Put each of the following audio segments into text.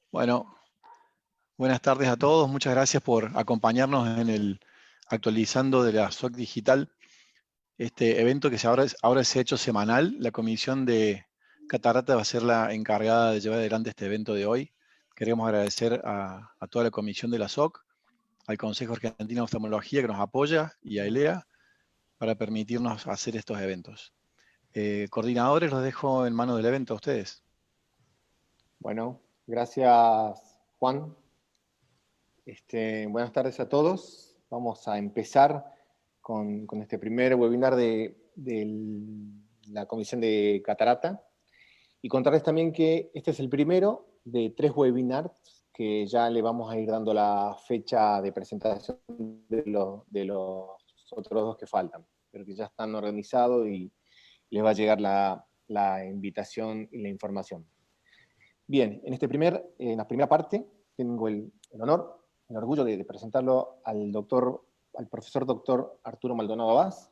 Bueno, buenas tardes a todos. Muchas gracias por acompañarnos en el actualizando de la SOC Digital, este evento que ahora se ha hecho semanal. La comisión de Catarata va a ser la encargada de llevar adelante este evento de hoy. Queremos agradecer a toda la comisión de la SOC, al Consejo Argentino de Oftalmología que nos apoya y a ELEA para permitirnos hacer estos eventos. Coordinadores, los dejo en manos del evento a ustedes. Bueno, gracias Juan. Buenas tardes a todos. Vamos a empezar con este primer webinar de la Comisión de Catarata y contarles también que este es el primero de 3 webinars que ya le vamos a ir dando la fecha de presentación de los otros 2 que faltan, pero que ya están organizados y les va a llegar la invitación y la información. Bien, en la primera parte tengo el honor, el orgullo de presentarlo al profesor doctor Arturo Maldonado Vaz,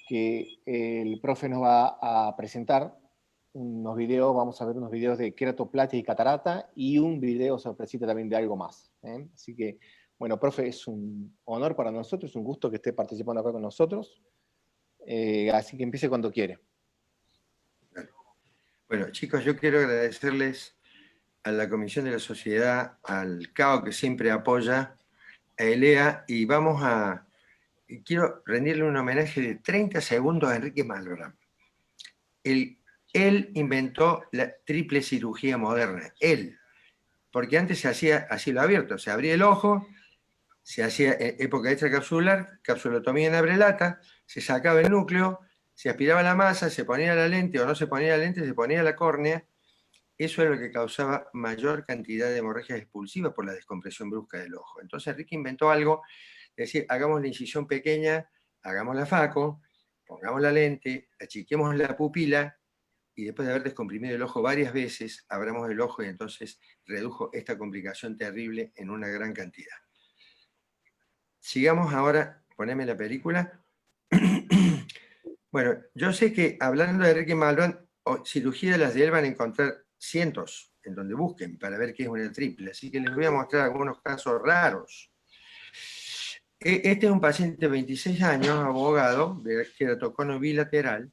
que el profe nos va a presentar unos videos, vamos a ver unos videos de queratoplastia y catarata, y un video sorpresita también de algo más. Así que, bueno, profe, es un honor para nosotros, es un gusto que esté participando acá con nosotros, así que empiece cuando quiere. Bueno, chicos, yo quiero agradecerles a la Comisión de la Sociedad, al CAO que siempre apoya, a ELEA, y quiero rendirle un homenaje de 30 segundos a Enrique Malbrán. Él inventó la triple cirugía moderna, él, porque antes se hacía a cielo abierto, se abría el ojo, se hacía época extracapsular, capsulotomía en abrelata, se sacaba el núcleo, se aspiraba la masa, se ponía la lente o no se ponía la lente, se ponía la córnea. Eso era lo que causaba mayor cantidad de hemorragias expulsivas por la descompresión brusca del ojo. Entonces Enrique inventó algo, es decir, hagamos la incisión pequeña, hagamos la faco, pongamos la lente, achiquemos la pupila, y después de haber descomprimido el ojo varias veces, abramos el ojo y entonces redujo esta complicación terrible en una gran cantidad. Sigamos ahora, poneme la película. Bueno, yo sé que hablando de Enrique Malbrán, cirugía las de él van a encontrar cientos en donde busquen para ver qué es una triple, así que les voy a mostrar algunos casos raros. Este es un paciente de 26 años, abogado, de queratocono bilateral,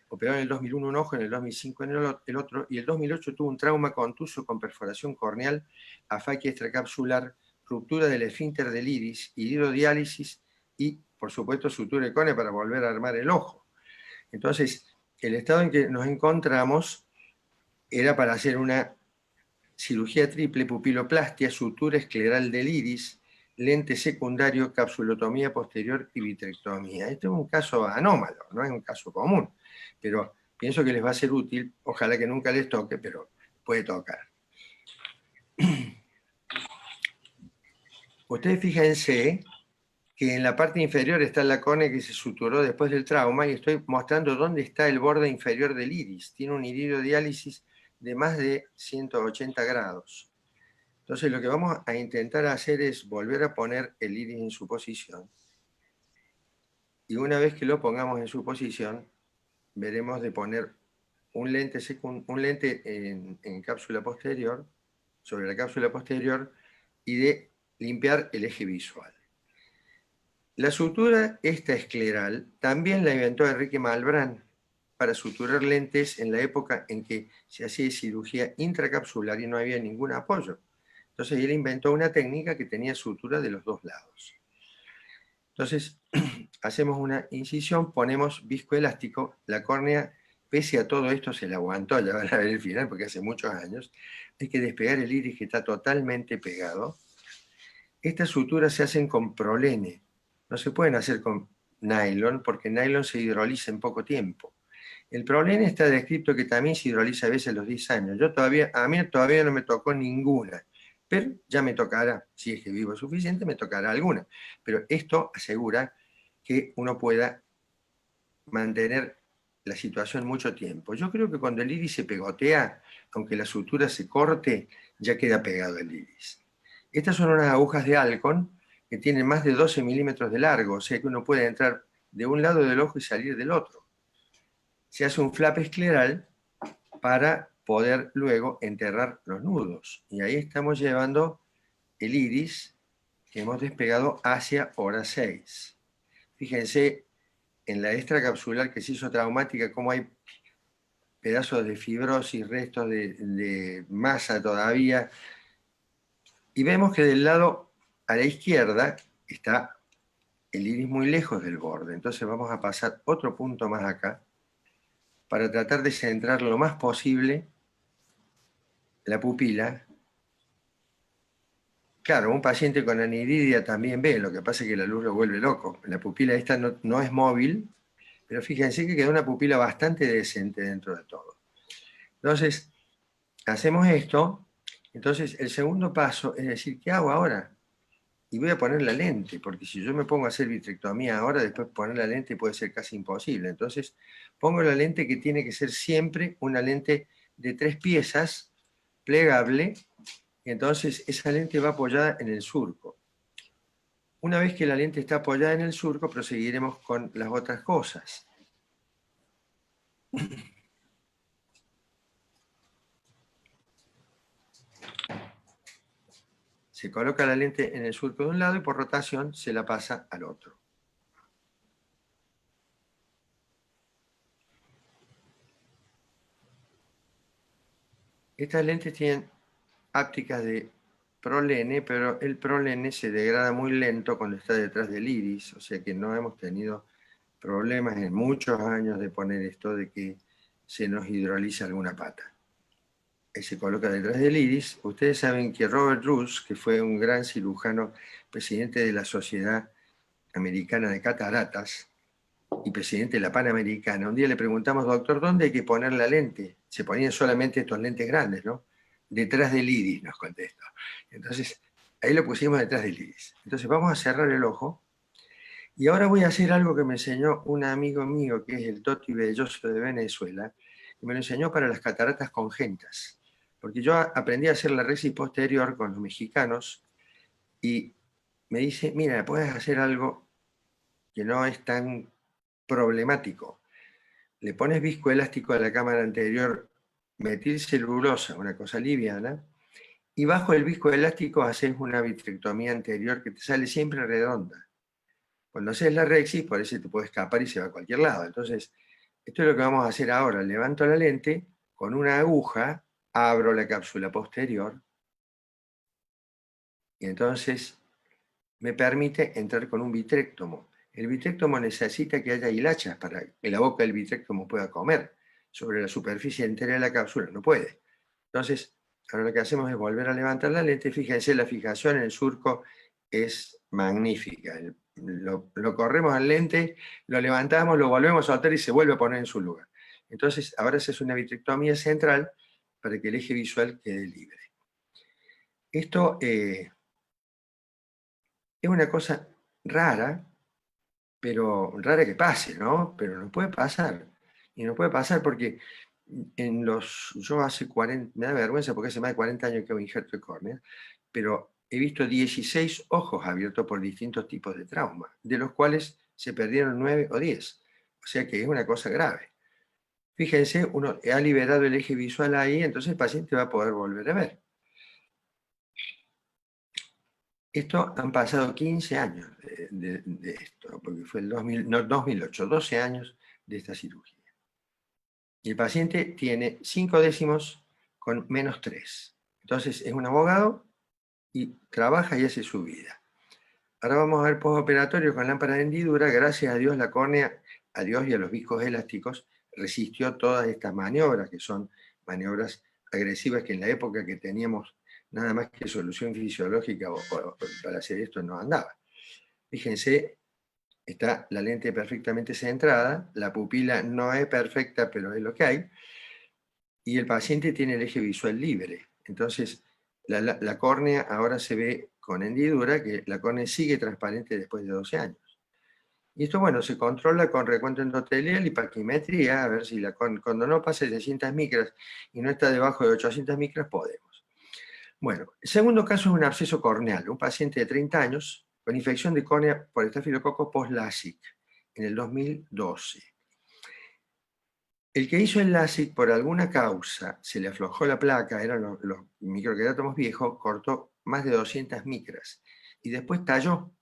operado en el 2001 un ojo, en el 2005 en el otro, y en el 2008 tuvo un trauma contuso con perforación corneal, afaquia extracapsular, ruptura del esfínter del iris, hidrodiálisis y, por supuesto, sutura de córnea para volver a armar el ojo. Entonces, el estado en que nos encontramos era para hacer una cirugía triple, pupiloplastia, sutura escleral del iris, lente secundario, capsulotomía posterior y vitrectomía. Este es un caso anómalo, no es un caso común, pero pienso que les va a ser útil, ojalá que nunca les toque, pero puede tocar. Ustedes fíjense que en la parte inferior está la córnea que se suturó después del trauma y estoy mostrando dónde está el borde inferior del iris. Tiene un iridodiálisis de más de 180 grados. Entonces lo que vamos a intentar hacer es volver a poner el iris en su posición. Y una vez que lo pongamos en su posición, veremos de poner un lente en cápsula posterior, sobre la cápsula posterior, y de limpiar el eje visual. La sutura esta escleral también la inventó Enrique Malbrán para suturar lentes en la época en que se hacía cirugía intracapsular y no había ningún apoyo. Entonces él inventó una técnica que tenía sutura de los dos lados. Entonces hacemos una incisión, ponemos viscoelástico, la córnea, pese a todo esto, se la aguantó, ya van a ver el final porque hace muchos años. Hay que despegar el iris que está totalmente pegado. Estas suturas se hacen con prolene. No se pueden hacer con nylon, porque nylon se hidroliza en poco tiempo. El prolene está descrito que también se hidroliza a veces a los 10 años. A mí todavía no me tocó ninguna, pero ya me tocará, si es que vivo suficiente, me tocará alguna. Pero esto asegura que uno pueda mantener la situación mucho tiempo. Yo creo que cuando el iris se pegotea, aunque la sutura se corte, ya queda pegado el iris. Estas son unas agujas de Alcon que tienen más de 12 milímetros de largo, o sea que uno puede entrar de un lado del ojo y salir del otro. Se hace un flap escleral para poder luego enterrar los nudos. Y ahí estamos llevando el iris que hemos despegado hacia hora 6. Fíjense en la extracapsular que se hizo traumática, cómo hay pedazos de fibrosis, restos de masa todavía. Y vemos que del lado a la izquierda está el iris muy lejos del borde. Entonces vamos a pasar otro punto más acá para tratar de centrar lo más posible la pupila. Claro, un paciente con aniridia también ve, lo que pasa es que la luz lo vuelve loco. La pupila esta no es móvil, pero fíjense que quedó una pupila bastante decente dentro de todo. Entonces, hacemos esto. Entonces, el segundo paso es decir, ¿qué hago ahora? Y voy a poner la lente, porque si yo me pongo a hacer vitrectomía ahora, después poner la lente puede ser casi imposible. Entonces, pongo la lente que tiene que ser siempre una lente de 3 piezas, plegable, y entonces esa lente va apoyada en el surco. Una vez que la lente está apoyada en el surco, proseguiremos con las otras cosas. Se coloca la lente en el surco de un lado y por rotación se la pasa al otro. Estas lentes tienen ápticas de prolene, pero el prolene se degrada muy lento cuando está detrás del iris, o sea que no hemos tenido problemas en muchos años de poner esto de que se nos hidroliza alguna pata. Se coloca detrás del iris. Ustedes saben que Robert Roos, que fue un gran cirujano, presidente de la Sociedad Americana de Cataratas y presidente de la Panamericana, un día le preguntamos, doctor, ¿dónde hay que poner la lente? Se ponían solamente estos lentes grandes, ¿no? Detrás del iris, nos contestó. Entonces, ahí lo pusimos detrás del iris. Entonces, vamos a cerrar el ojo. Y ahora voy a hacer algo que me enseñó un amigo mío, que es el Toti Belloso de Venezuela, que me lo enseñó para las cataratas congénitas. Porque yo aprendí a hacer la resis posterior con los mexicanos y me dice, mira, puedes hacer algo que no es tan problemático. Le pones viscoelástico a la cámara anterior, metilcelulosa, una cosa liviana, y bajo el viscoelástico haces una vitrectomía anterior que te sale siempre redonda. Cuando haces la rexis, por eso te puede escapar y se va a cualquier lado. Entonces, esto es lo que vamos a hacer ahora. Levanto la lente, con una aguja, abro la cápsula posterior, y entonces me permite entrar con un vitréctomo. El vitréctomo necesita que haya hilachas para que la boca del vitréctomo pueda comer. Sobre la superficie entera de la cápsula no puede. Entonces, ahora lo que hacemos es volver a levantar la lente. Fíjense, la fijación en el surco es magnífica. Lo corremos al lente, lo levantamos, lo volvemos a soltar y se vuelve a poner en su lugar. Entonces, ahora se hace una vitrectomía central para que el eje visual quede libre. Esto es una cosa rara, pero rara que pase, ¿no? Pero no puede pasar. Y no puede pasar porque yo hace 40, me da vergüenza porque hace más de 40 años que hago injerto de córnea, pero he visto 16 ojos abiertos por distintos tipos de trauma, de los cuales se perdieron 9 o 10. O sea que es una cosa grave. Fíjense, uno ha liberado el eje visual ahí, entonces el paciente va a poder volver a ver. Esto han pasado 15 años de esto, porque fue el 2008, 12 años de esta cirugía. Y el paciente tiene 5 décimos con -3. Entonces es un abogado y trabaja y hace su vida. Ahora vamos a ver postoperatorio con lámpara de hendidura. Gracias a Dios la córnea, a Dios y a los viscos elásticos, resistió todas estas maniobras, que son maniobras agresivas que en la época que teníamos nada más que solución fisiológica para hacer esto no andaba. Fíjense, está la lente perfectamente centrada, la pupila no es perfecta, pero es lo que hay, y el paciente tiene el eje visual libre. Entonces, la córnea ahora se ve con hendidura, que la córnea sigue transparente después de 12 años. Y esto, bueno, se controla con recuento endotelial y paquimetría, a ver si cuando no pasa de 600 micras y no está debajo de 800 micras, podemos. Bueno, el segundo caso es un absceso corneal, un paciente de 30 años con infección de córnea por estafilococo post-LASIK en el 2012. El que hizo el LASIK, por alguna causa, se le aflojó la placa, eran los microquerátomos viejos, cortó más de 200 micras. Y después talló.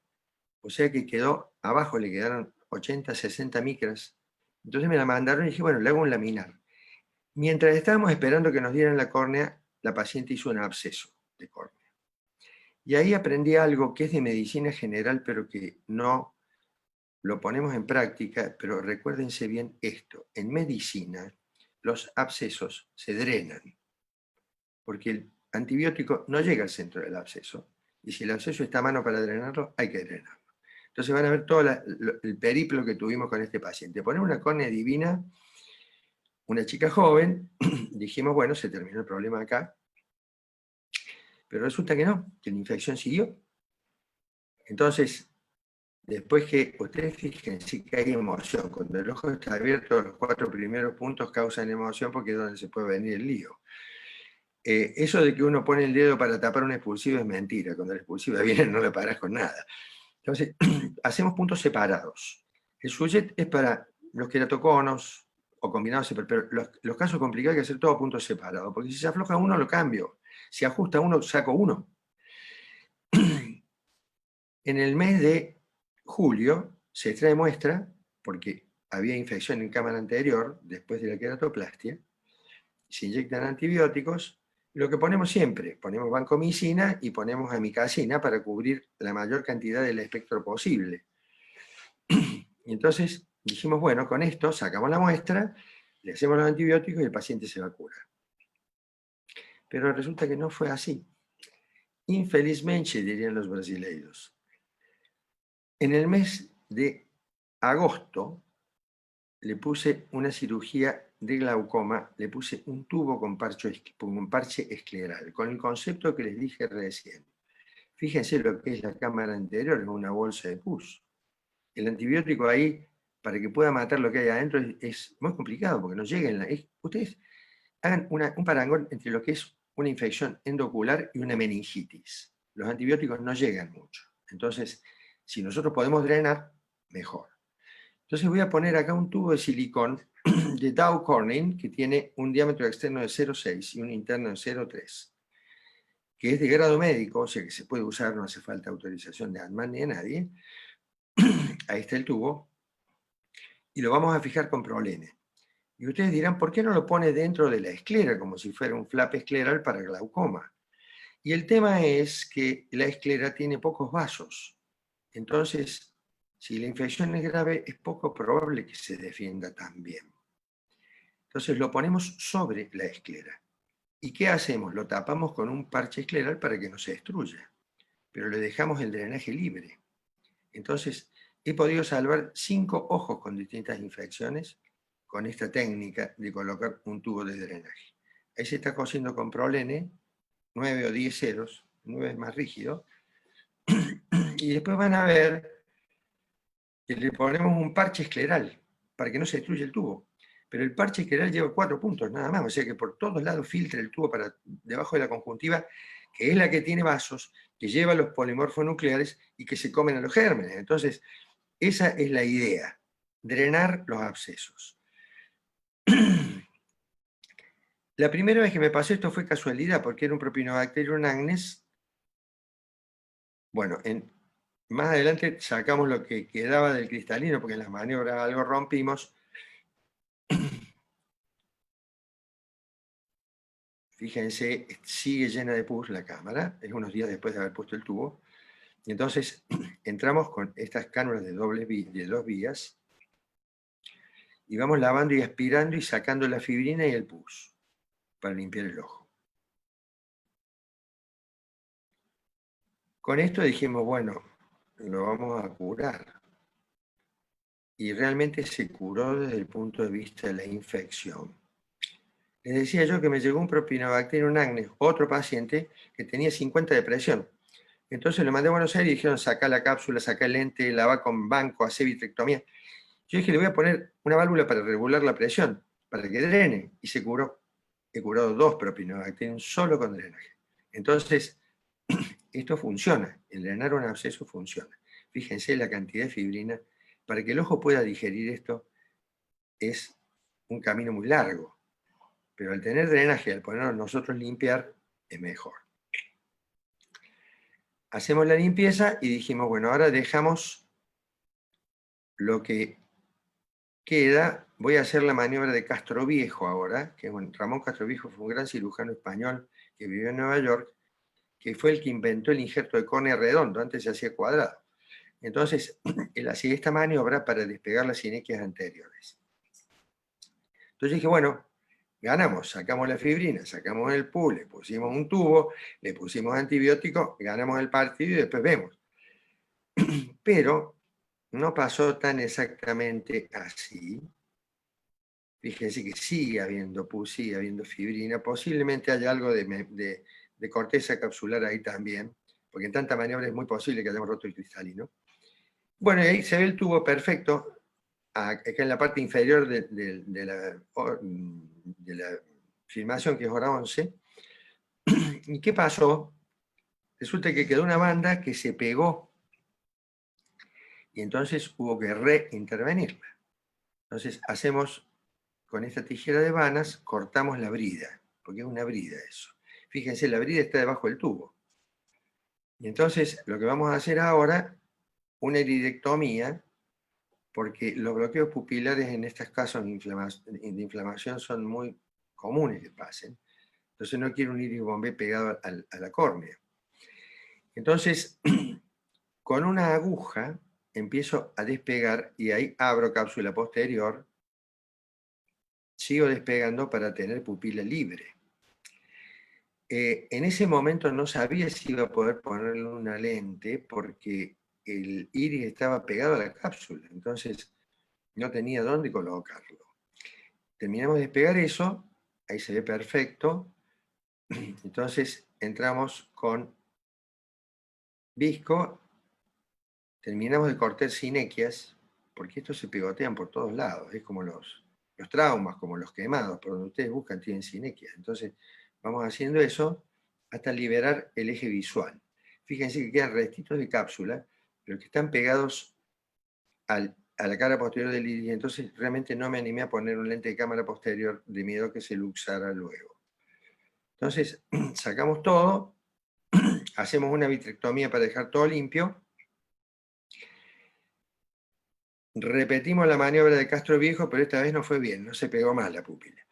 O sea que quedó, abajo le quedaron 80, 60 micras. Entonces me la mandaron y dije, bueno, le hago un laminar. Mientras estábamos esperando que nos dieran la córnea, la paciente hizo un absceso de córnea. Y ahí aprendí algo que es de medicina general, pero que no lo ponemos en práctica, pero recuérdense bien esto. En medicina, los abscesos se drenan, porque el antibiótico no llega al centro del absceso, y si el absceso está a mano para drenarlo, hay que drenarlo. Entonces van a ver todo el periplo que tuvimos con este paciente. Poner una córnea divina, una chica joven, dijimos, bueno, se terminó el problema acá, pero resulta que no, que la infección siguió. Entonces, después que ustedes fíjense que hay emoción, cuando el ojo está abierto, los 4 primeros puntos causan emoción porque es donde se puede venir el lío. Eso de que uno pone el dedo para tapar una expulsiva es mentira, cuando la expulsiva viene no la paras con nada. Entonces, hacemos puntos separados. El sujet es para los queratoconos o combinados, pero los casos complicados hay que hacer todo puntos separados, porque si se afloja uno lo cambio, si ajusta uno saco uno. En el mes de julio se extrae muestra, porque había infección en cámara anterior, después de la queratoplastia, se inyectan antibióticos, lo que ponemos siempre, ponemos vancomicina y ponemos amicacina para cubrir la mayor cantidad del espectro posible. Y entonces dijimos, bueno, con esto sacamos la muestra, le hacemos los antibióticos y el paciente se va a curar. Pero resulta que no fue así. Infelizmente, dirían los brasileiros. En el mes de agosto le puse una cirugía de glaucoma, le puse un tubo con parche escleral, con el concepto que les dije recién. Fíjense lo que es la cámara anterior, es una bolsa de pus. El antibiótico ahí, para que pueda matar lo que hay adentro, es muy complicado, porque no llega en la... ustedes hagan un parangón entre lo que es una infección endocular y una meningitis. Los antibióticos no llegan mucho. Entonces, si nosotros podemos drenar, mejor. Entonces voy a poner acá un tubo de silicón de Dow Corning que tiene un diámetro externo de 0,6 y un interno de 0,3, que es de grado médico, o sea que se puede usar, no hace falta autorización de ANMAT ni de nadie. Ahí está el tubo. Y lo vamos a fijar con prolene. Y ustedes dirán, ¿por qué no lo pone dentro de la esclera, como si fuera un flap escleral para glaucoma? Y el tema es que la esclera tiene pocos vasos. Entonces, si la infección es grave, es poco probable que se defienda tan bien. Entonces lo ponemos sobre la esclera. ¿Y qué hacemos? Lo tapamos con un parche escleral para que no se destruya. Pero le dejamos el drenaje libre. Entonces, he podido salvar 5 ojos con distintas infecciones con esta técnica de colocar un tubo de drenaje. Ahí se está cosiendo con prolene, 9 o 10 ceros, 9 es más rígido, y después van a ver que le ponemos un parche escleral para que no se destruya el tubo. Pero el parche escleral lleva 4 puntos nada más, o sea que por todos lados filtra el tubo para debajo de la conjuntiva, que es la que tiene vasos, que lleva los polimorfos nucleares y que se comen a los gérmenes. Entonces, esa es la idea, drenar los abscesos. La primera vez que me pasó esto fue casualidad, porque era un Propionibacterium agnes. Bueno, más adelante sacamos lo que quedaba del cristalino, porque en las maniobras algo rompimos. Fíjense, sigue llena de pus la cámara, es unos días después de haber puesto el tubo. Y entonces entramos con estas cánulas de 2 vías y vamos lavando y aspirando y sacando la fibrina y el pus para limpiar el ojo. Con esto dijimos, bueno, lo vamos a curar. Y realmente se curó desde el punto de vista de la infección. Les decía yo que me llegó un Propionibacterium agnes, otro paciente que tenía 50 de presión. Entonces lo mandé a Buenos Aires y dijeron, saca la cápsula, saca el lente, la va con banco, hace vitrectomía. Yo dije, le voy a poner una válvula para regular la presión, para que drene, y se curó. He curado 2 Propionibacterium solo con drenaje. Entonces, esto funciona, el drenar un absceso funciona. Fíjense la cantidad de fibrina, para que el ojo pueda digerir esto, es un camino muy largo. Pero al tener drenaje, al ponernos nosotros limpiar, es mejor. Hacemos la limpieza y dijimos, bueno, ahora dejamos lo que queda. Voy a hacer la maniobra de Castroviejo ahora, que Ramón Castroviejo fue un gran cirujano español que vivió en Nueva York, que fue el que inventó el injerto de córnea redondo, antes se hacía cuadrado. Entonces, él hacía esta maniobra para despegar las sinequias anteriores. Entonces dije, bueno, ganamos, sacamos la fibrina, sacamos el PU, le pusimos un tubo, le pusimos antibiótico, ganamos el partido y después vemos. Pero no pasó tan exactamente así. Fíjense que sigue habiendo PU, sigue habiendo fibrina, posiblemente haya algo de corteza capsular ahí también, porque en tanta maniobra es muy posible que hayamos roto el cristalino. Bueno, y ahí se ve el tubo perfecto, acá en la parte inferior de la filmación, que es hora 11. ¿Y qué pasó? Resulta que quedó una banda que se pegó y entonces hubo que reintervenirla. Entonces hacemos, con esta tijera de vanas, cortamos la brida, porque es una brida eso. Fíjense, la brida está debajo del tubo. Y entonces lo que vamos a hacer ahora, una iridectomía, porque los bloqueos pupilares en estos casos de inflamación son muy comunes que pasen. Entonces no quiero un iris bombé pegado a la córnea. Entonces, con una aguja empiezo a despegar y ahí abro cápsula posterior, sigo despegando para tener pupila libre. En ese momento no sabía si iba a poder ponerle una lente porque el iris estaba pegado a la cápsula, entonces no tenía dónde colocarlo. Terminamos de despegar eso, ahí se ve perfecto, entonces entramos con visco, terminamos de cortar sinequias, porque estos se pegotean por todos lados, es como los traumas, como los quemados, por donde ustedes buscan tienen sinequias. Entonces vamos haciendo eso hasta liberar el eje visual. Fíjense que quedan restitos de cápsula, pero que están pegados a la cara posterior del iris, entonces realmente no me animé a poner un lente de cámara posterior de miedo que se luxara luego. Entonces sacamos todo, hacemos una vitrectomía para dejar todo limpio, repetimos la maniobra de Castroviejo, pero esta vez no fue bien, no se pegó más la pupila.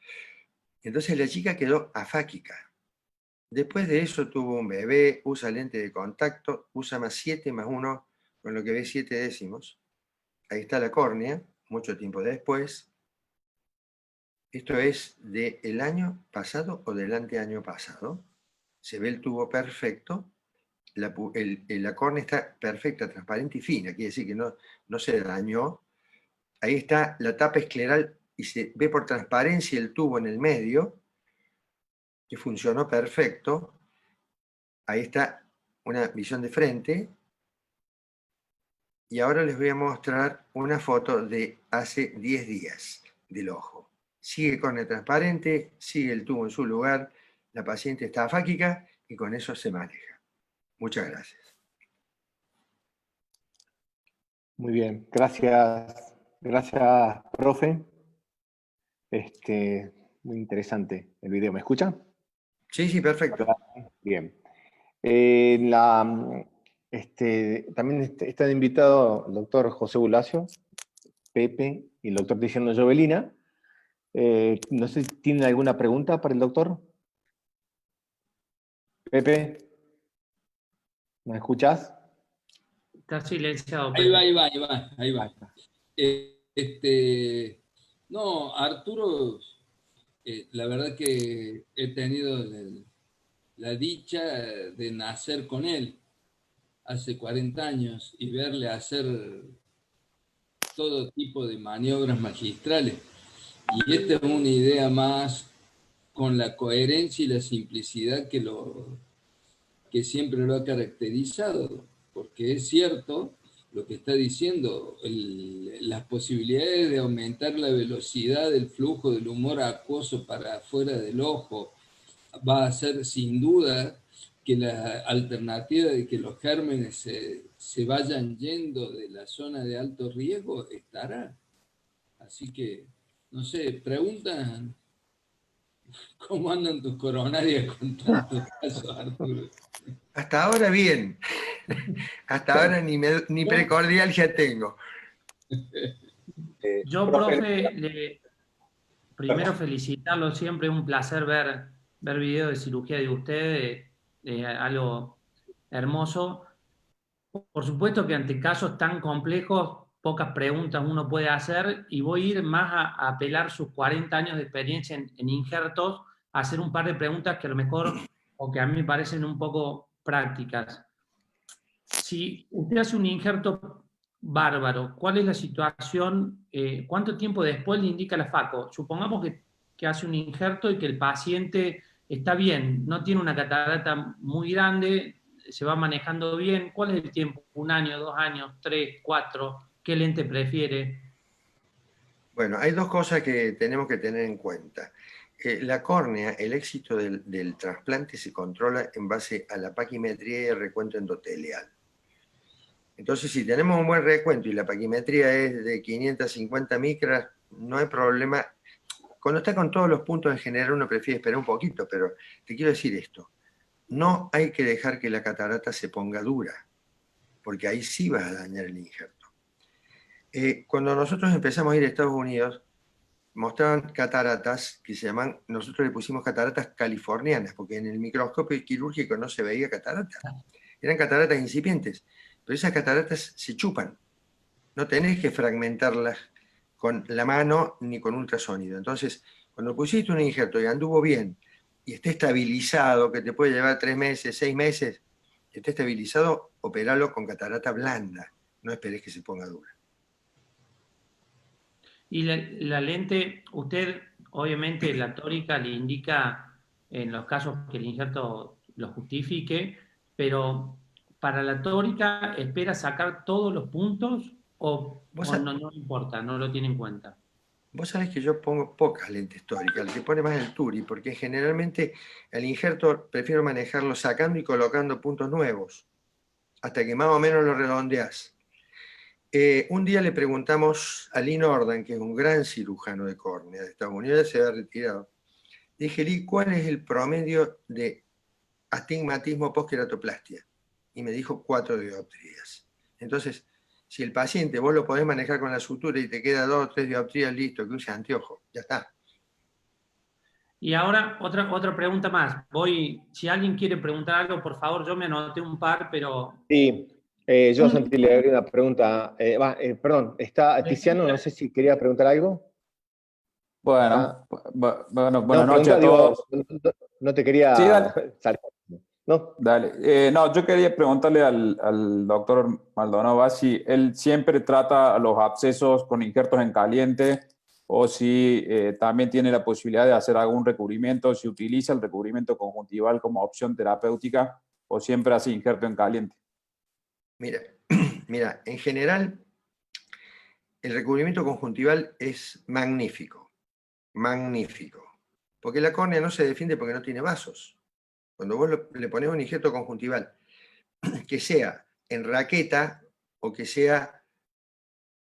Entonces la chica quedó afáquica. Después de eso tuvo un bebé, usa lente de contacto, usa más 7 más 1, con lo que ve 7 décimos. Ahí está la córnea, mucho tiempo después. Esto es del año pasado o del anteaño pasado. Se ve el tubo perfecto. La córnea está perfecta, transparente y fina, quiere decir que no se dañó. Ahí está la tapa escleral y se ve por transparencia el tubo en el medio, que funcionó perfecto. Ahí está una visión de frente. Y ahora les voy a mostrar una foto de hace 10 días del ojo. Sigue córnea transparente, sigue el tubo en su lugar, la paciente está afáquica y con eso se maneja. Muchas gracias. Muy bien, gracias, profe. Muy interesante el video. ¿Me escuchan? Sí, perfecto. Bien. También está de invitado el doctor José Bulacio, Pepe y el doctor Tiziano Jovelina. No sé si tienen alguna pregunta para el doctor. Pepe, ¿me escuchás? Está silenciado. Ahí va. Ahí está. No, Arturo, la verdad que he tenido la dicha de nacer con él hace 40 años y verle hacer todo tipo de maniobras magistrales. Y esta es una idea más con la coherencia y la simplicidad que siempre lo ha caracterizado, porque es cierto lo que está diciendo, las posibilidades de aumentar la velocidad del flujo del humor acuoso para afuera del ojo va a ser sin duda que la alternativa de que los gérmenes se vayan yendo de la zona de alto riesgo estará. Así que No sé, preguntan cómo andan tus coronarias con tantos casos, Arturo. Hasta ahora bien. Hasta ahora ni precordialgia tengo. Yo, Profe, profe, primero felicitarlo, siempre es un placer ver videos de cirugía de ustedes, algo hermoso. Por supuesto que ante casos tan complejos, pocas preguntas uno puede hacer y voy a ir más a apelar sus 40 años de experiencia en injertos, a hacer un par de preguntas que a lo mejor, o que a mí me parecen un poco prácticas. Si usted hace un injerto bárbaro, ¿cuál es la situación? ¿Cuánto tiempo después le indica la FACO? Supongamos que hace un injerto y que el paciente está bien, no tiene una catarata muy grande, se va manejando bien. ¿Cuál es el tiempo? ¿Un año, 2 años, 3, 4? ¿Qué lente prefiere? Bueno, hay dos cosas que tenemos que tener en cuenta. La córnea, el éxito del trasplante se controla en base a la paquimetría y el recuento endotelial. Entonces, si tenemos un buen recuento y la paquimetría es de 550 micras, no hay problema. Cuando está con todos los puntos en general uno prefiere esperar un poquito, pero te quiero decir esto. No hay que dejar que la catarata se ponga dura, porque ahí sí vas a dañar el injerto. Cuando nosotros empezamos a ir a Estados Unidos, mostraban cataratas que se llaman, nosotros le pusimos cataratas californianas, porque en el microscopio quirúrgico no se veía catarata. Eran cataratas incipientes, pero esas cataratas se chupan. No tenés que fragmentarlas con la mano ni con ultrasonido. Entonces, cuando pusiste un injerto y anduvo bien, y esté estabilizado, que te puede llevar 3 meses, 6 meses, que esté estabilizado, operalo con catarata blanda. No esperes que se ponga dura. Y la lente, usted obviamente la tórica le indica en los casos que el injerto lo justifique, pero para la tórica espera sacar todos los puntos o Vos, no importa, no lo tiene en cuenta. Vos sabés que yo pongo pocas lentes tóricas, el que pone más el Turi, porque generalmente el injerto prefiero manejarlo sacando y colocando puntos nuevos, hasta que más o menos lo redondeás. Un día le preguntamos a Lee Nordan, que es un gran cirujano de córnea de Estados Unidos, se había retirado. Dije, Lee, ¿cuál es el promedio de astigmatismo post-queratoplastia? Y me dijo 4 dioptrías. Entonces, si el paciente vos lo podés manejar con la sutura y te queda 2 o 3 dioptrías, listo, que use anteojo, ya está. Y ahora otra pregunta más. Si alguien quiere preguntar algo, por favor, yo me anoté un par, pero... sí, yo, Santi, le haría una pregunta. Perdón, está Tiziano, no sé si quería preguntar algo. Bueno, No, buenas noches pregunta, a digo, todos. no te Sí, quería dale. salir. ¿No? Dale. No, yo quería preguntarle al doctor Maldonado si él siempre trata los abscesos con injertos en caliente o si también tiene la posibilidad de hacer algún recubrimiento, si utiliza el recubrimiento conjuntival como opción terapéutica o siempre hace injerto en caliente. Mira, en general, el recubrimiento conjuntival es magnífico, magnífico. Porque la córnea no se defiende porque no tiene vasos. Cuando vos le ponés un injerto conjuntival, que sea en raqueta o que sea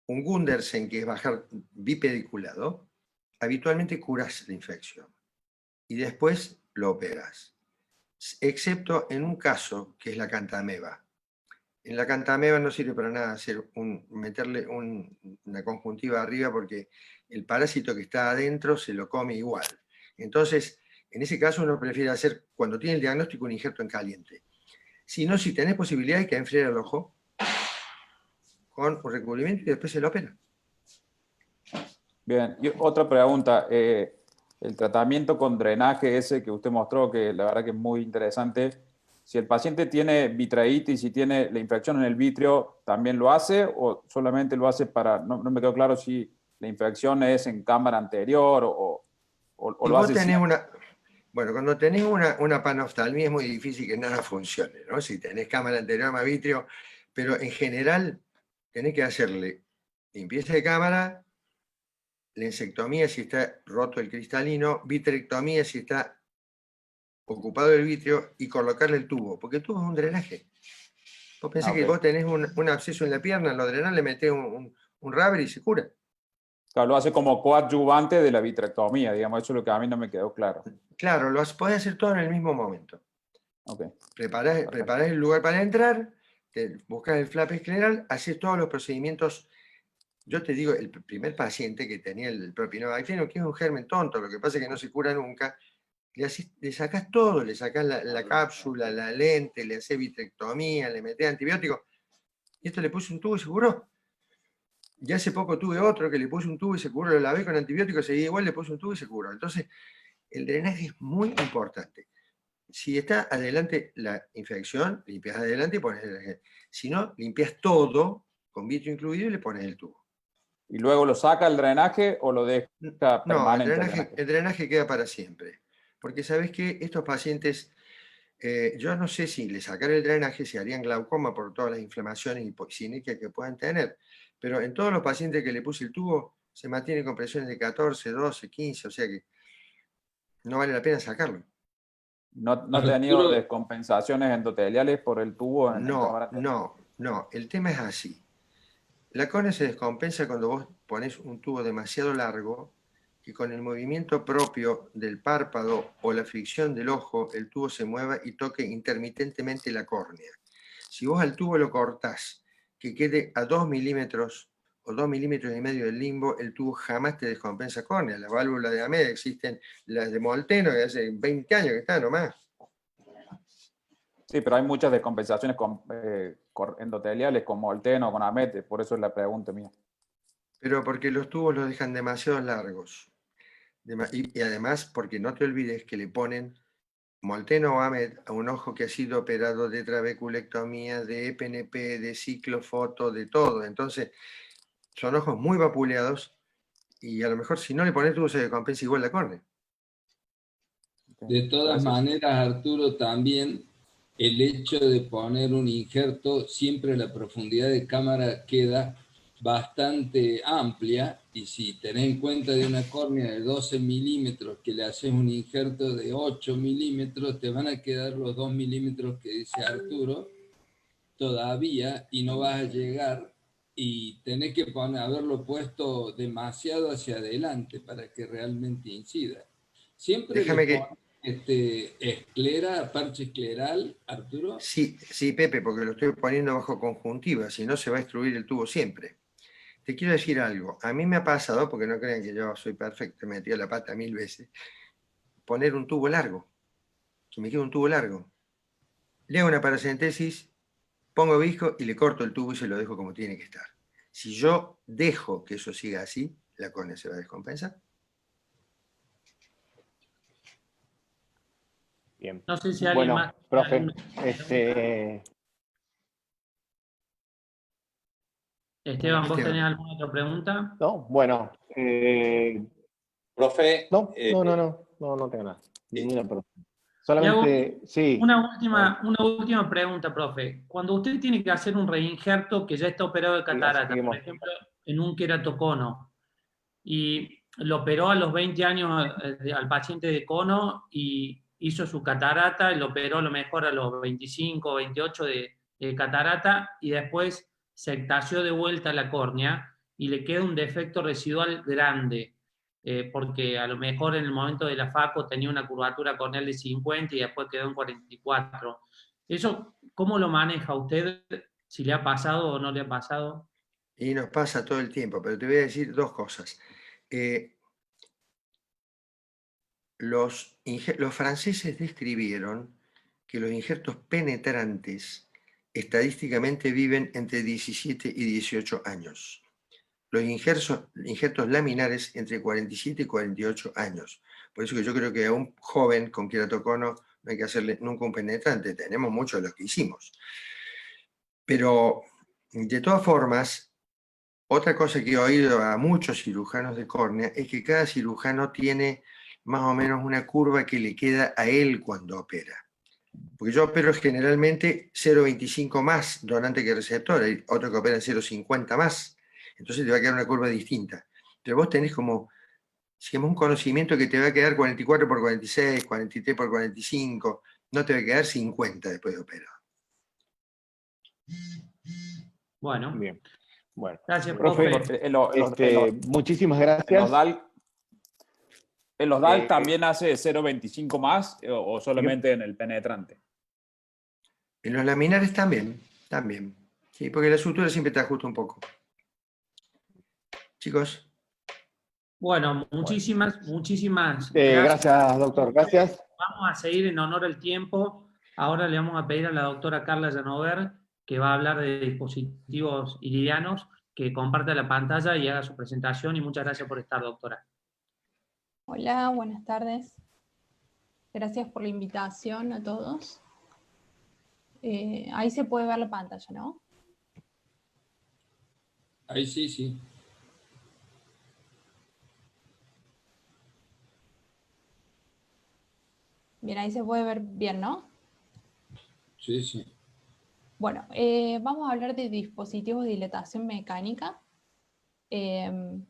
un Gundersen, que es bajar bipediculado, habitualmente curas la infección y después lo operas. Excepto en un caso que es la cantameba. En la cantameba no sirve para nada meterle una conjuntiva arriba porque el parásito que está adentro se lo come igual. Entonces, en ese caso uno prefiere hacer, cuando tiene el diagnóstico, un injerto en caliente. Si no, si tenés posibilidad, hay que enfriar el ojo con un recubrimiento y después se lo opera. Bien, y otra pregunta. El tratamiento con drenaje ese que usted mostró, que la verdad que es muy interesante, si el paciente tiene vitreitis y tiene la infección en el vitrio, ¿también lo hace o solamente lo hace para, no me quedó claro si la infección es en cámara anterior o Y lo vos hace tenés siempre? bueno, cuando tenés una panoftalmia es muy difícil que nada funcione, ¿no? Si tenés cámara anterior más vitrio, pero en general tenés que hacerle limpieza de cámara, lensectomía si está roto el cristalino, vitrectomía si está ocupado el vitrio y colocarle el tubo, porque el tubo es un drenaje. Vos pensás que Ok. vos tenés un absceso en la pierna, lo drenás, le metés un rubber y se cura. Claro, lo hace como coadyuvante de la vitrectomía, digamos, eso es lo que a mí no me quedó claro. Claro, podés hacer todo en el mismo momento. Ok. Preparás el lugar para entrar, buscas el flap escleral, haces todos los procedimientos. Yo te digo, el primer paciente que tenía el propinobacteriano, que es un germen tonto, lo que pasa es que no se cura nunca, le sacás todo, le sacás la cápsula, la lente, le haces vitrectomía, le metés antibiótico, y esto le puse un tubo y se curó. Y hace poco tuve otro que le puse un tubo y se curó, lo lavé con antibióticos, seguía igual, le puse un tubo y se curó. Entonces, el drenaje es muy importante. Si está adelante la infección, limpias adelante y pones el drenaje. Si no, limpias todo, con vitro incluido, y le pones el tubo. ¿Y luego lo saca el drenaje o lo deja No, el permanente? drenaje queda para siempre. Porque sabes que estos pacientes, yo no sé si le sacar el drenaje se harían glaucoma por todas las inflamaciones hipocinéticas que puedan tener. Pero en todos los pacientes que le puse el tubo, se mantiene con presiones de 14, 12, 15, o sea que no vale la pena sacarlo. ¿No ha tenido descompensaciones endoteliales por el tubo en cámara? No. El tema es así. La córnea se descompensa cuando vos pones un tubo demasiado largo y con el movimiento propio del párpado o la fricción del ojo, el tubo se mueva y toque intermitentemente la córnea. Si vos al tubo lo cortás, que quede a 2 milímetros o 2 milímetros y medio del limbo, el tubo jamás te descompensa córnea. Las válvulas de AMED existen, las de Molteno, que hace 20 años que están nomás. Sí, pero hay muchas descompensaciones endoteliales con Molteno, con AMET, por eso es la pregunta mía. Pero porque los tubos los dejan demasiado largos. Y además, porque no te olvides que le ponen Molteno o AMED a un ojo que ha sido operado de trabeculectomía, de PNP, de ciclofoto, de todo. Entonces, son ojos muy vapuleados y a lo mejor si no le pones tubo se descompensa igual la córnea. De todas maneras, Arturo, también el hecho de poner un injerto, siempre la profundidad de cámara queda bastante amplia, y si tenés en cuenta de una córnea de 12 milímetros que le haces un injerto de 8 milímetros, te van a quedar los 2 milímetros que dice Arturo todavía, y no vas a llegar, y tenés que haberlo puesto demasiado hacia adelante para que realmente incida. Siempre Déjame que... esclera, parche escleral, Arturo. Sí, Pepe, porque lo estoy poniendo bajo conjuntiva, si no se va a destruir el tubo siempre. Te quiero decir algo, a mí me ha pasado, porque no crean que yo soy perfecto, me he metido la pata 1000 veces, poner un tubo largo, que me quede un tubo largo. Le hago una paracentesis, pongo visco y le corto el tubo y se lo dejo como tiene que estar. Si yo dejo que eso siga así, la córnea se va a descompensar. Bien. No sé si alguien más... Profe, Esteban, ¿vos tenés alguna otra pregunta? No, bueno. Profe. No tengo nada. Ninguna pregunta. Solamente, sí. Una última pregunta, profe. Cuando usted tiene que hacer un reinjerto que ya está operado de catarata, por ejemplo, en un queratocono, y lo operó a los 20 años al paciente de cono y hizo su catarata, y lo operó a lo mejor a los 25 o 28 de catarata, y después se ectasió de vuelta la córnea y le queda un defecto residual grande, porque a lo mejor en el momento de la FACO tenía una curvatura corneal de 50 y después quedó en 44. ¿Eso cómo lo maneja usted? ¿Si le ha pasado o no le ha pasado? Y nos pasa todo el tiempo, pero te voy a decir dos cosas. Los franceses describieron que los injertos penetrantes estadísticamente viven entre 17 y 18 años. Los injertos laminares entre 47 y 48 años. Por eso que yo creo que a un joven con queratocono no hay que hacerle nunca un penetrante. Tenemos muchos de los que hicimos. Pero, de todas formas, otra cosa que he oído a muchos cirujanos de córnea es que cada cirujano tiene más o menos una curva que le queda a él cuando opera. Porque yo opero generalmente 0,25 más donante que receptor, hay otros que operan 0,50 más. Entonces te va a quedar una curva distinta. Pero vos tenés como, digamos, un conocimiento que te va a quedar 44 por 46, 43 por 45, no te va a quedar 50 después de operar. Bueno. Bien. Bueno, Gracias, profe, profe. muchísimas En gracias. los DAL también hace 0,25 más o solamente en el penetrante. En los laminares también. Sí, porque la sutura siempre te ajusta un poco. Chicos. Bueno, muchísimas gracias. Gracias, doctor. Gracias. Vamos a seguir en honor al tiempo. Ahora le vamos a pedir a la doctora Carla Llanover, que va a hablar de dispositivos iridianos, que comparta la pantalla y haga su presentación. Y muchas gracias por estar, doctora. Hola, buenas tardes. Gracias por la invitación a todos. Ahí se puede ver la pantalla, ¿no? Ahí sí, sí. Bien, ahí se puede ver bien, ¿no? Sí, sí. Bueno, vamos a hablar de dispositivos de dilatación mecánica.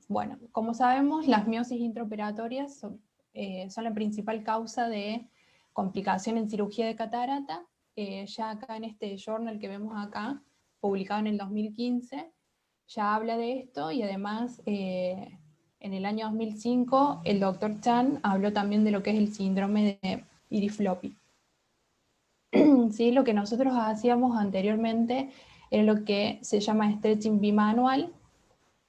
Bueno, como sabemos, las miosis intraoperatorias son la principal causa de complicación en cirugía de catarata. Ya acá en este journal que vemos acá, publicado en el 2015, ya habla de esto, y además en el año 2005 el doctor Chan habló también de lo que es el síndrome de Iri-Floppy. ¿Sí? Lo que nosotros hacíamos anteriormente era lo que se llama stretching bimanual.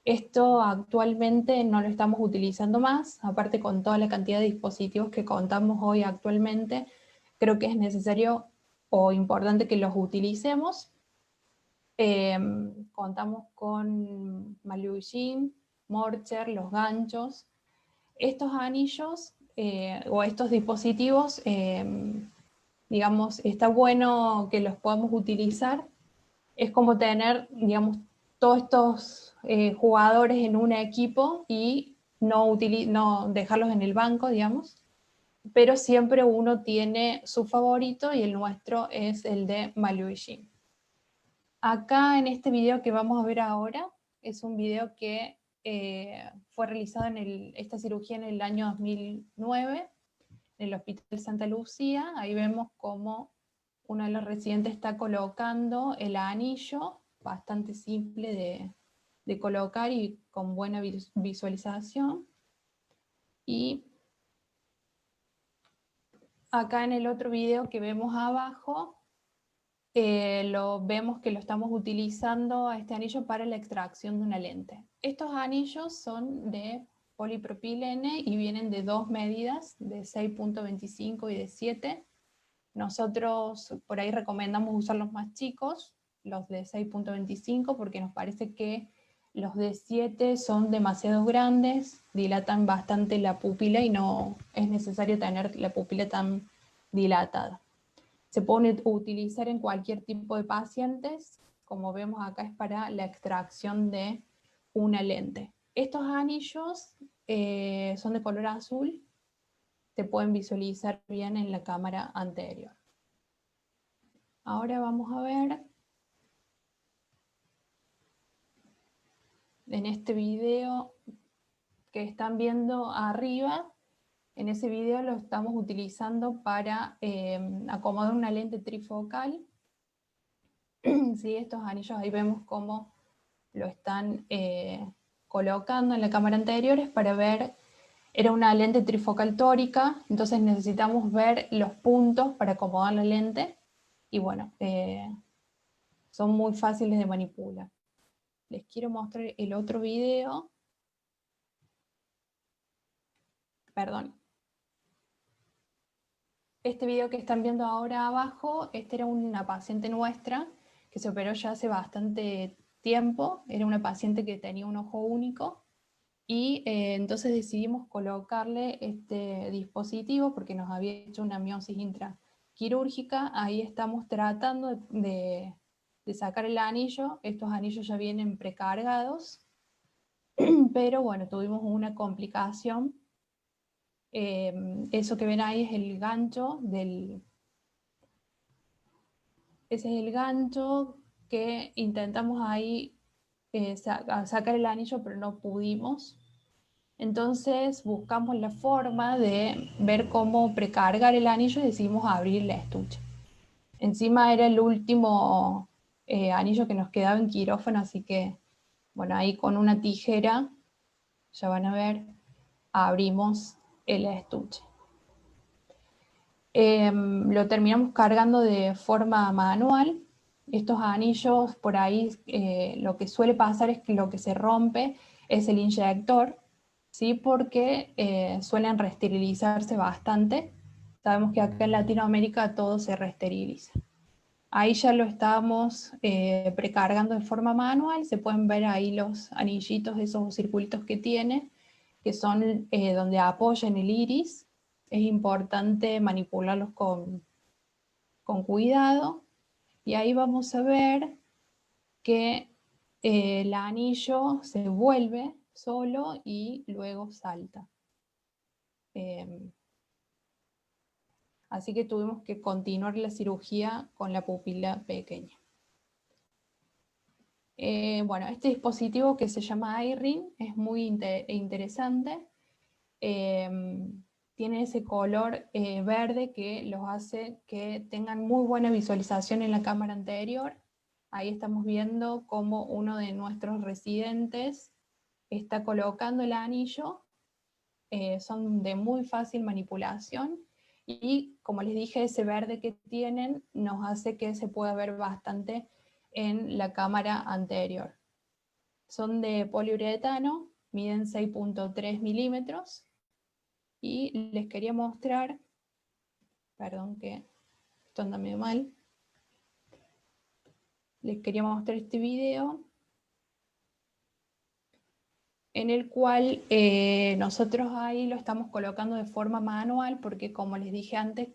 Esto actualmente no lo estamos utilizando más, aparte con toda la cantidad de dispositivos que contamos hoy actualmente, creo que es necesario o importante que los utilicemos. Contamos con Maluigin, Morcher, los ganchos. Estos anillos o estos dispositivos, digamos, está bueno que los podamos utilizar. Es como tener, digamos, todos estos jugadores en un equipo y no dejarlos en el banco, digamos, pero siempre uno tiene su favorito y el nuestro es el de Maluigin. Acá en este video que vamos a ver ahora, es un video que fue realizado en esta cirugía en el año 2009, en el Hospital Santa Lucía. Ahí vemos cómo uno de los residentes está colocando el anillo, bastante simple de colocar y con buena visualización. Y acá en el otro video que vemos abajo, vemos que lo estamos utilizando a este anillo para la extracción de una lente. Estos anillos son de polipropilene y vienen de dos medidas, de 6.25 y de 7. Nosotros por ahí recomendamos usar los más chicos, los de 6.25, porque nos parece que los de 7 son demasiado grandes, dilatan bastante la pupila y no es necesario tener la pupila tan dilatada. Se puede utilizar en cualquier tipo de pacientes, como vemos acá es para la extracción de una lente. Estos anillos son de color azul, se pueden visualizar bien en la cámara anterior. Ahora vamos a ver en este video que están viendo arriba. En ese video lo estamos utilizando para acomodar una lente trifocal. ¿Sí? Estos anillos ahí vemos cómo lo están colocando en la cámara anterior, es para ver. Era una lente trifocal tórica, entonces necesitamos ver los puntos para acomodar la lente, y bueno, son muy fáciles de manipular. Les quiero mostrar el otro video. Perdón. Este video que están viendo ahora abajo, esta era una paciente nuestra que se operó ya hace bastante tiempo. Era una paciente que tenía un ojo único. Y entonces decidimos colocarle este dispositivo porque nos había hecho una miosis intraquirúrgica. Ahí estamos tratando de sacar el anillo. Estos anillos ya vienen precargados, pero bueno, tuvimos una complicación. Eso que ven ahí es el gancho ese es el gancho que intentamos ahí sacar el anillo, pero no pudimos. Entonces buscamos la forma de ver cómo precargar el anillo y decidimos abrir la estuche. Encima era el último anillo que nos quedaba en quirófano, así que Bueno, ahí con una tijera, ya van a ver, abrimos el estuche. Lo terminamos cargando de forma manual. Estos anillos, por ahí lo que suele pasar es que lo que se rompe es el inyector, ¿sí? Porque suelen reesterilizarse bastante. Sabemos que acá en Latinoamérica todo se reesteriliza. Ahí ya lo estamos precargando de forma manual. Se pueden ver ahí los anillitos, esos circulitos que tiene, que son donde apoyan el iris. Es importante manipularlos con cuidado. Y ahí vamos a ver que el anillo se vuelve solo y luego salta. Así que tuvimos que continuar la cirugía con la pupila pequeña. Bueno, este dispositivo que se llama iRing es muy interesante. Tiene ese color verde que los hace que tengan muy buena visualización en la cámara anterior. Ahí estamos viendo cómo uno de nuestros residentes está colocando el anillo. Son de muy fácil manipulación y, como les dije, ese verde que tienen nos hace que se pueda ver bastante en la cámara anterior. Son de poliuretano, miden 6.3 milímetros. Y les quería mostrar, perdón que esto anda medio mal, les quería mostrar este video en el cual nosotros ahí lo estamos colocando de forma manual porque, como les dije antes,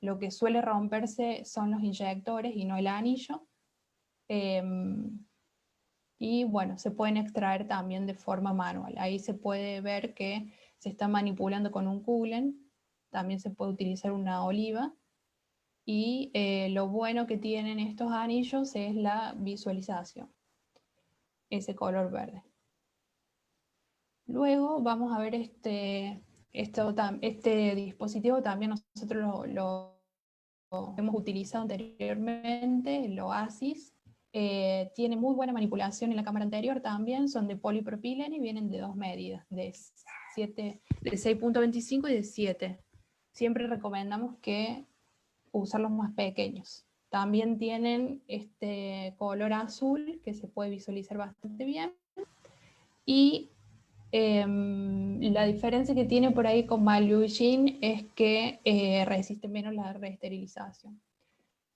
lo que suele romperse son los inyectores y no el anillo. Y bueno, se pueden extraer también de forma manual. Ahí se puede ver que se está manipulando con un coolant. También se puede utilizar una oliva. Y lo bueno que tienen estos anillos es la visualización, ese color verde. Luego vamos a ver este dispositivo. También nosotros lo hemos utilizado anteriormente, el Oasis. Tiene muy buena manipulación en la cámara anterior también, son de polipropileno y vienen de 2 medidas, de 6.25 y de 7. Siempre recomendamos que usar los más pequeños. También tienen este color azul que se puede visualizar bastante bien. Y la diferencia que tiene por ahí con Maluigin es que resiste menos la reesterilización.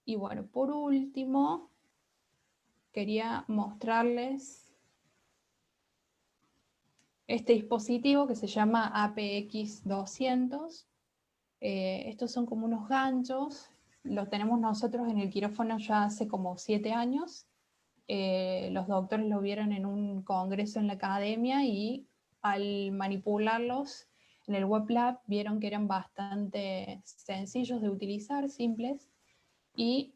Y bueno, por último, quería mostrarles este dispositivo que se llama APX200. Estos son como unos ganchos. Los tenemos nosotros en el quirófano ya hace como 7 años. Los doctores lo vieron en un congreso en la academia y al manipularlos en el web lab vieron que eran bastante sencillos de utilizar, simples, y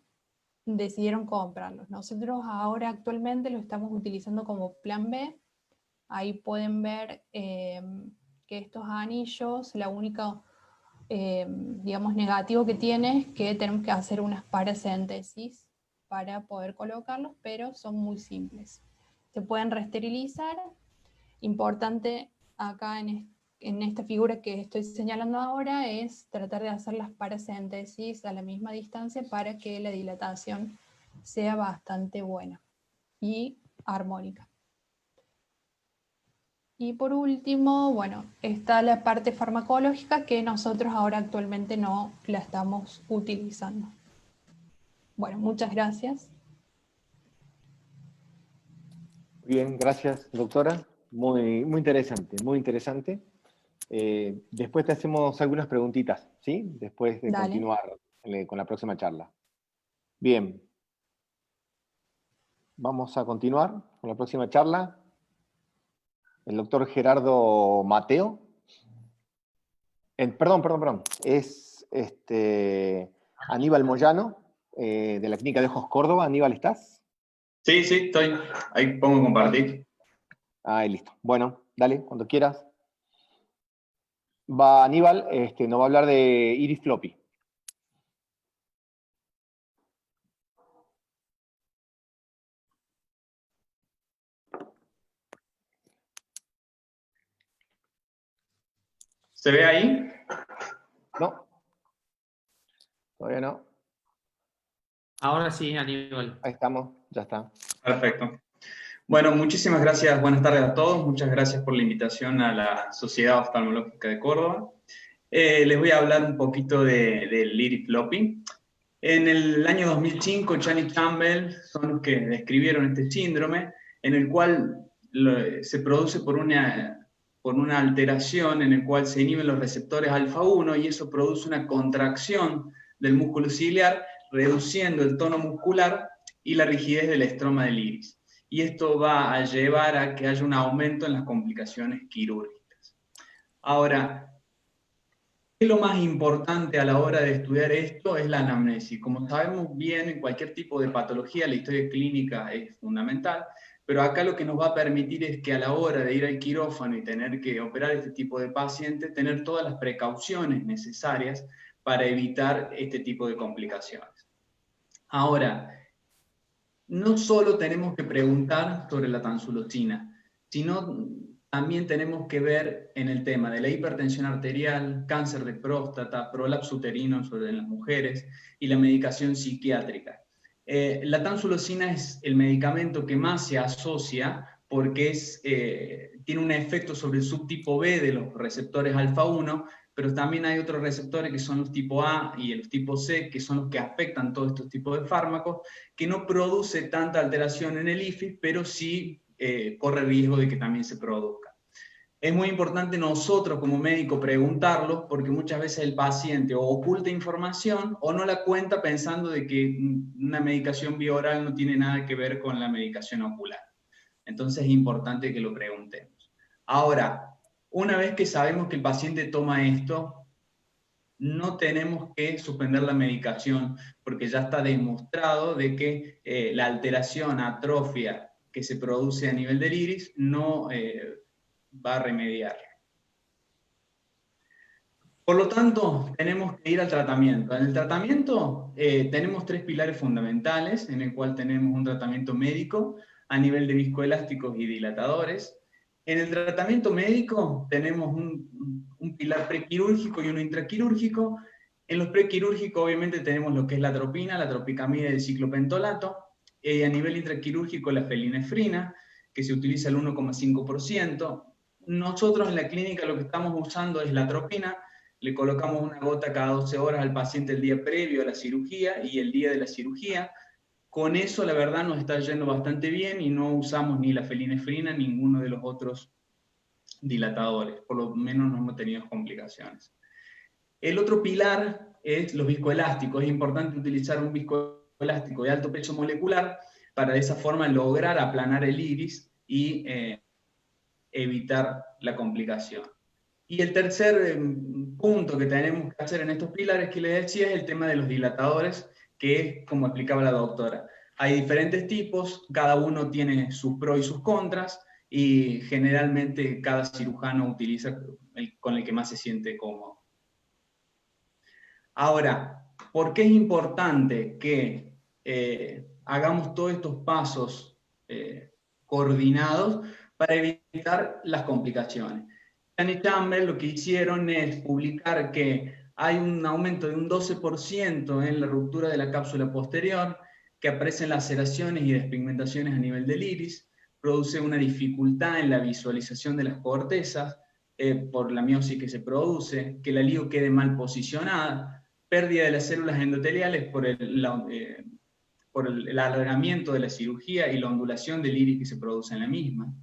decidieron comprarlos. Nosotros ahora actualmente lo estamos utilizando como plan B. Ahí pueden ver que estos anillos, la única digamos, negativo que tiene es que tenemos que hacer unas paracentesis para poder colocarlos, pero son muy simples. Se pueden reesterilizar. Importante acá en esta figura que estoy señalando ahora es tratar de hacer las paracentesis a la misma distancia para que la dilatación sea bastante buena y armónica. Y por último, bueno, está la parte farmacológica que nosotros ahora actualmente no la estamos utilizando. Bueno, muchas gracias. Bien, gracias, doctora. Muy, muy interesante, muy interesante. Después te hacemos algunas preguntitas, ¿sí? Después de Dale. continuar con la próxima charla. Bien. Vamos a continuar con la próxima charla. El doctor Gerardo Mateo. Perdón. Es Aníbal Moyano, de la Clínica de Ojos Córdoba. Aníbal, ¿estás? Sí, estoy. Ahí pongo compartir. Ahí, listo. Bueno, dale, cuando quieras. Aníbal, nos va a hablar de iris floppy. ¿Se ve ahí? No. Todavía no. Ahora sí, Aníbal. Ahí estamos, ya está. Perfecto. Bueno, muchísimas gracias. Buenas tardes a todos. Muchas gracias por la invitación a la Sociedad Oftalmológica de Córdoba. Les voy a hablar un poquito del iris floppy. En el año 2005, Chan y Campbell son los que describieron este síndrome, en el cual se produce por una alteración en el cual se inhiben los receptores alfa-1 y eso produce una contracción del músculo ciliar, reduciendo el tono muscular y la rigidez del estroma del iris. Y esto va a llevar a que haya un aumento en las complicaciones quirúrgicas. Ahora, ¿qué es lo más importante a la hora de estudiar esto? Es la anamnesis. Como sabemos bien, en cualquier tipo de patología la historia clínica es fundamental, pero acá lo que nos va a permitir es que a la hora de ir al quirófano y tener que operar este tipo de pacientes, tener todas las precauciones necesarias para evitar este tipo de complicaciones. Ahora, no solo tenemos que preguntar sobre la tansulosina, sino también tenemos que ver en el tema de la hipertensión arterial, cáncer de próstata, prolapso uterino en las mujeres y la medicación psiquiátrica. La tansulosina es el medicamento que más se asocia porque tiene un efecto sobre el subtipo B de los receptores alfa-1, pero también hay otros receptores que son los tipo A y los tipo C, que son los que afectan todos estos tipos de fármacos, que no produce tanta alteración en el IFIS, pero sí corre riesgo de que también se produzca. Es muy importante nosotros como médicos preguntarlo, porque muchas veces el paciente o oculta información o no la cuenta pensando de que una medicación bioral no tiene nada que ver con la medicación ocular. Entonces es importante que lo preguntemos. Ahora, una vez que sabemos que el paciente toma esto, no tenemos que suspender la medicación, porque ya está demostrado de que la alteración, atrofia que se produce a nivel del iris no va a remediar. Por lo tanto, tenemos que ir al tratamiento. En el tratamiento tenemos tres pilares fundamentales, en el cual tenemos un tratamiento médico a nivel de viscoelásticos y dilatadores. En el tratamiento médico tenemos un pilar prequirúrgico y uno intraquirúrgico. En los prequirúrgicos obviamente tenemos lo que es la atropina, la tropicamida y el ciclopentolato. A nivel intraquirúrgico la felinefrina, que se utiliza el 1,5%. Nosotros en la clínica lo que estamos usando es la atropina. Le colocamos una gota cada 12 horas al paciente el día previo a la cirugía y el día de la cirugía. Con eso, la verdad, nos está yendo bastante bien y no usamos ni la felinefrina ni ninguno de los otros dilatadores. Por lo menos no hemos tenido complicaciones. El otro pilar es los viscoelásticos. Es importante utilizar un viscoelástico de alto peso molecular para de esa forma lograr aplanar el iris y evitar la complicación. Y el tercer punto que tenemos que hacer en estos pilares que les decía es el tema de los dilatadores, que es como explicaba la doctora. Hay diferentes tipos, cada uno tiene sus pros y sus contras, y generalmente cada cirujano utiliza con el que más se siente cómodo. Ahora, ¿por qué es importante que hagamos todos estos pasos coordinados para evitar las complicaciones? Chan y Campbell lo que hicieron es publicar que hay un aumento de un 12% en la ruptura de la cápsula posterior, que aparecen laceraciones y despigmentaciones a nivel del iris, produce una dificultad en la visualización de las cortezas por la miosis que se produce, que la LIO quede mal posicionada, pérdida de las células endoteliales por el alargamiento de la cirugía y la ondulación del iris que se produce en la misma.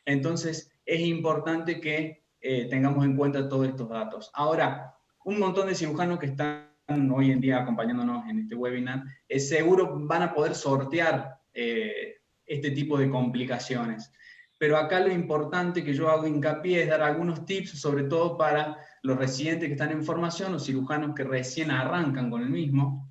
Entonces, es importante que tengamos en cuenta todos estos datos. Ahora, un montón de cirujanos que están hoy en día acompañándonos en este webinar, seguro van a poder sortear este tipo de complicaciones. Pero acá lo importante que yo hago hincapié es dar algunos tips, sobre todo para los residentes que están en formación o cirujanos que recién arrancan con el mismo,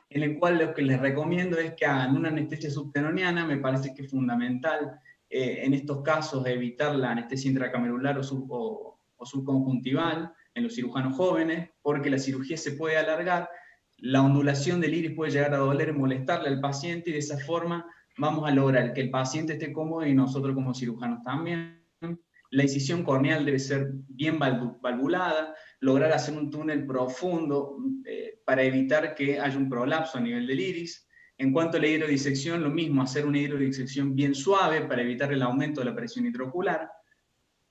en el cual lo que les recomiendo es que hagan una anestesia subtenoniana. Me parece que es fundamental en estos casos evitar la anestesia intracamerular o subconjuntival en los cirujanos jóvenes, porque la cirugía se puede alargar, la ondulación del iris puede llegar a doler y molestarle al paciente, y de esa forma vamos a lograr que el paciente esté cómodo y nosotros como cirujanos también, La incisión corneal debe ser bien valvulada, lograr hacer un túnel profundo para evitar que haya un prolapso a nivel del iris. En cuanto a la hidrodisección, lo mismo, hacer una hidrodisección bien suave para evitar el aumento de la presión intraocular.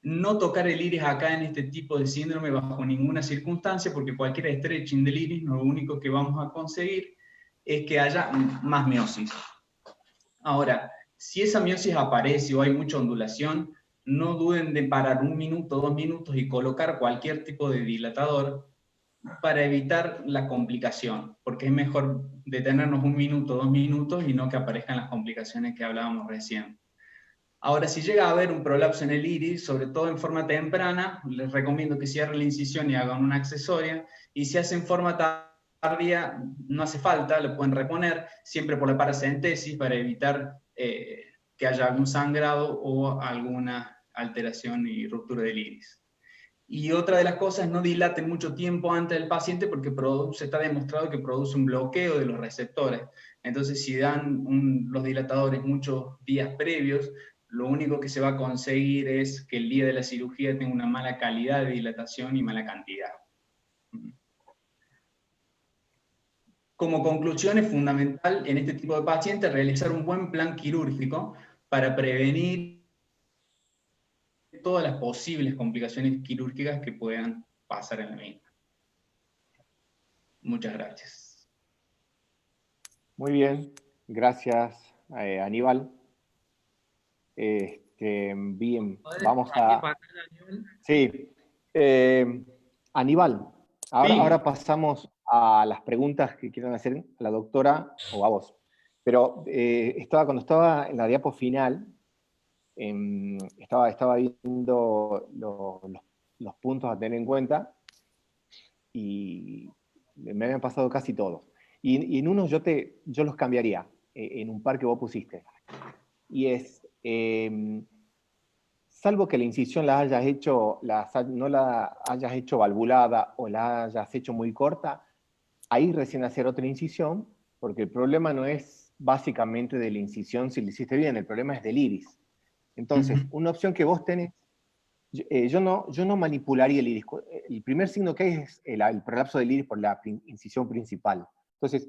No tocar el iris acá en este tipo de síndrome bajo ninguna circunstancia, porque cualquier stretching del iris, lo único que vamos a conseguir es que haya más miosis. Ahora, si esa miosis aparece o hay mucha ondulación, no duden de parar 1 minuto, 2 minutos y colocar cualquier tipo de dilatador para evitar la complicación, porque es mejor detenernos 1 minuto, 2 minutos y no que aparezcan las complicaciones que hablábamos recién. Ahora, si llega a haber un prolapso en el iris, sobre todo en forma temprana, les recomiendo que cierren la incisión y hagan una accesoria, y si hacen forma tardía, no hace falta, lo pueden reponer, siempre por la paracentesis, para evitar que haya algún sangrado o alguna alteración y ruptura del iris. Y otra de las cosas, no dilaten mucho tiempo antes del paciente porque está demostrado que produce un bloqueo de los receptores. Entonces, si dan los dilatadores muchos días previos, lo único que se va a conseguir es que el día de la cirugía tenga una mala calidad de dilatación y mala cantidad. Como conclusión, es fundamental en este tipo de pacientes realizar un buen plan quirúrgico para prevenir todas las posibles complicaciones quirúrgicas que puedan pasar en la misma. Muchas gracias. Muy bien, gracias Aníbal. Bien, vamos a... Sí, Aníbal, ahora pasamos a las preguntas que quieran hacer a la doctora o a vos. Pero cuando estaba en la diapo final, estaba viendo los puntos a tener en cuenta y me habían pasado casi todos. Y en unos yo los cambiaría, en un par que vos pusiste. Y es, salvo que la incisión la hayas hecho, no la hayas hecho valvulada o la hayas hecho muy corta, ahí recién hacer otra incisión, porque el problema no es básicamente de la incisión si la hiciste bien, el problema es del iris. Entonces, una opción que vos tenés, yo no manipularía el iris. El primer signo que hay es el prolapso del iris por la incisión principal. Entonces,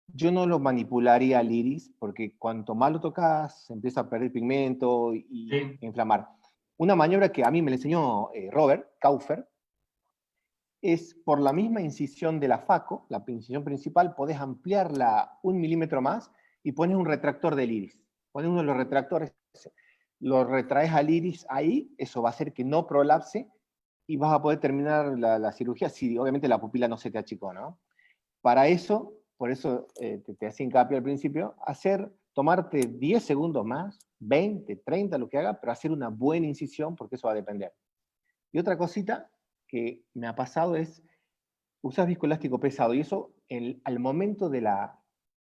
yo no lo manipularía al iris, porque cuanto más lo tocas, se empieza a perder pigmento y inflamar. Una maniobra que a mí me la enseñó Robert Kaufer, es por la misma incisión de la FACO, la incisión principal, podés ampliarla 1 milímetro más y pones un retractor del iris. Pones uno de los retractores, lo retraes al iris ahí, eso va a hacer que no prolapse y vas a poder terminar la cirugía si obviamente la pupila no se te achicó, ¿no? Para eso, por eso te hacía hincapié al principio, tomarte 10 segundos más, 20, 30, lo que haga, pero hacer una buena incisión porque eso va a depender. Y otra cosita que me ha pasado es, usas viscoelástico pesado y eso al momento de la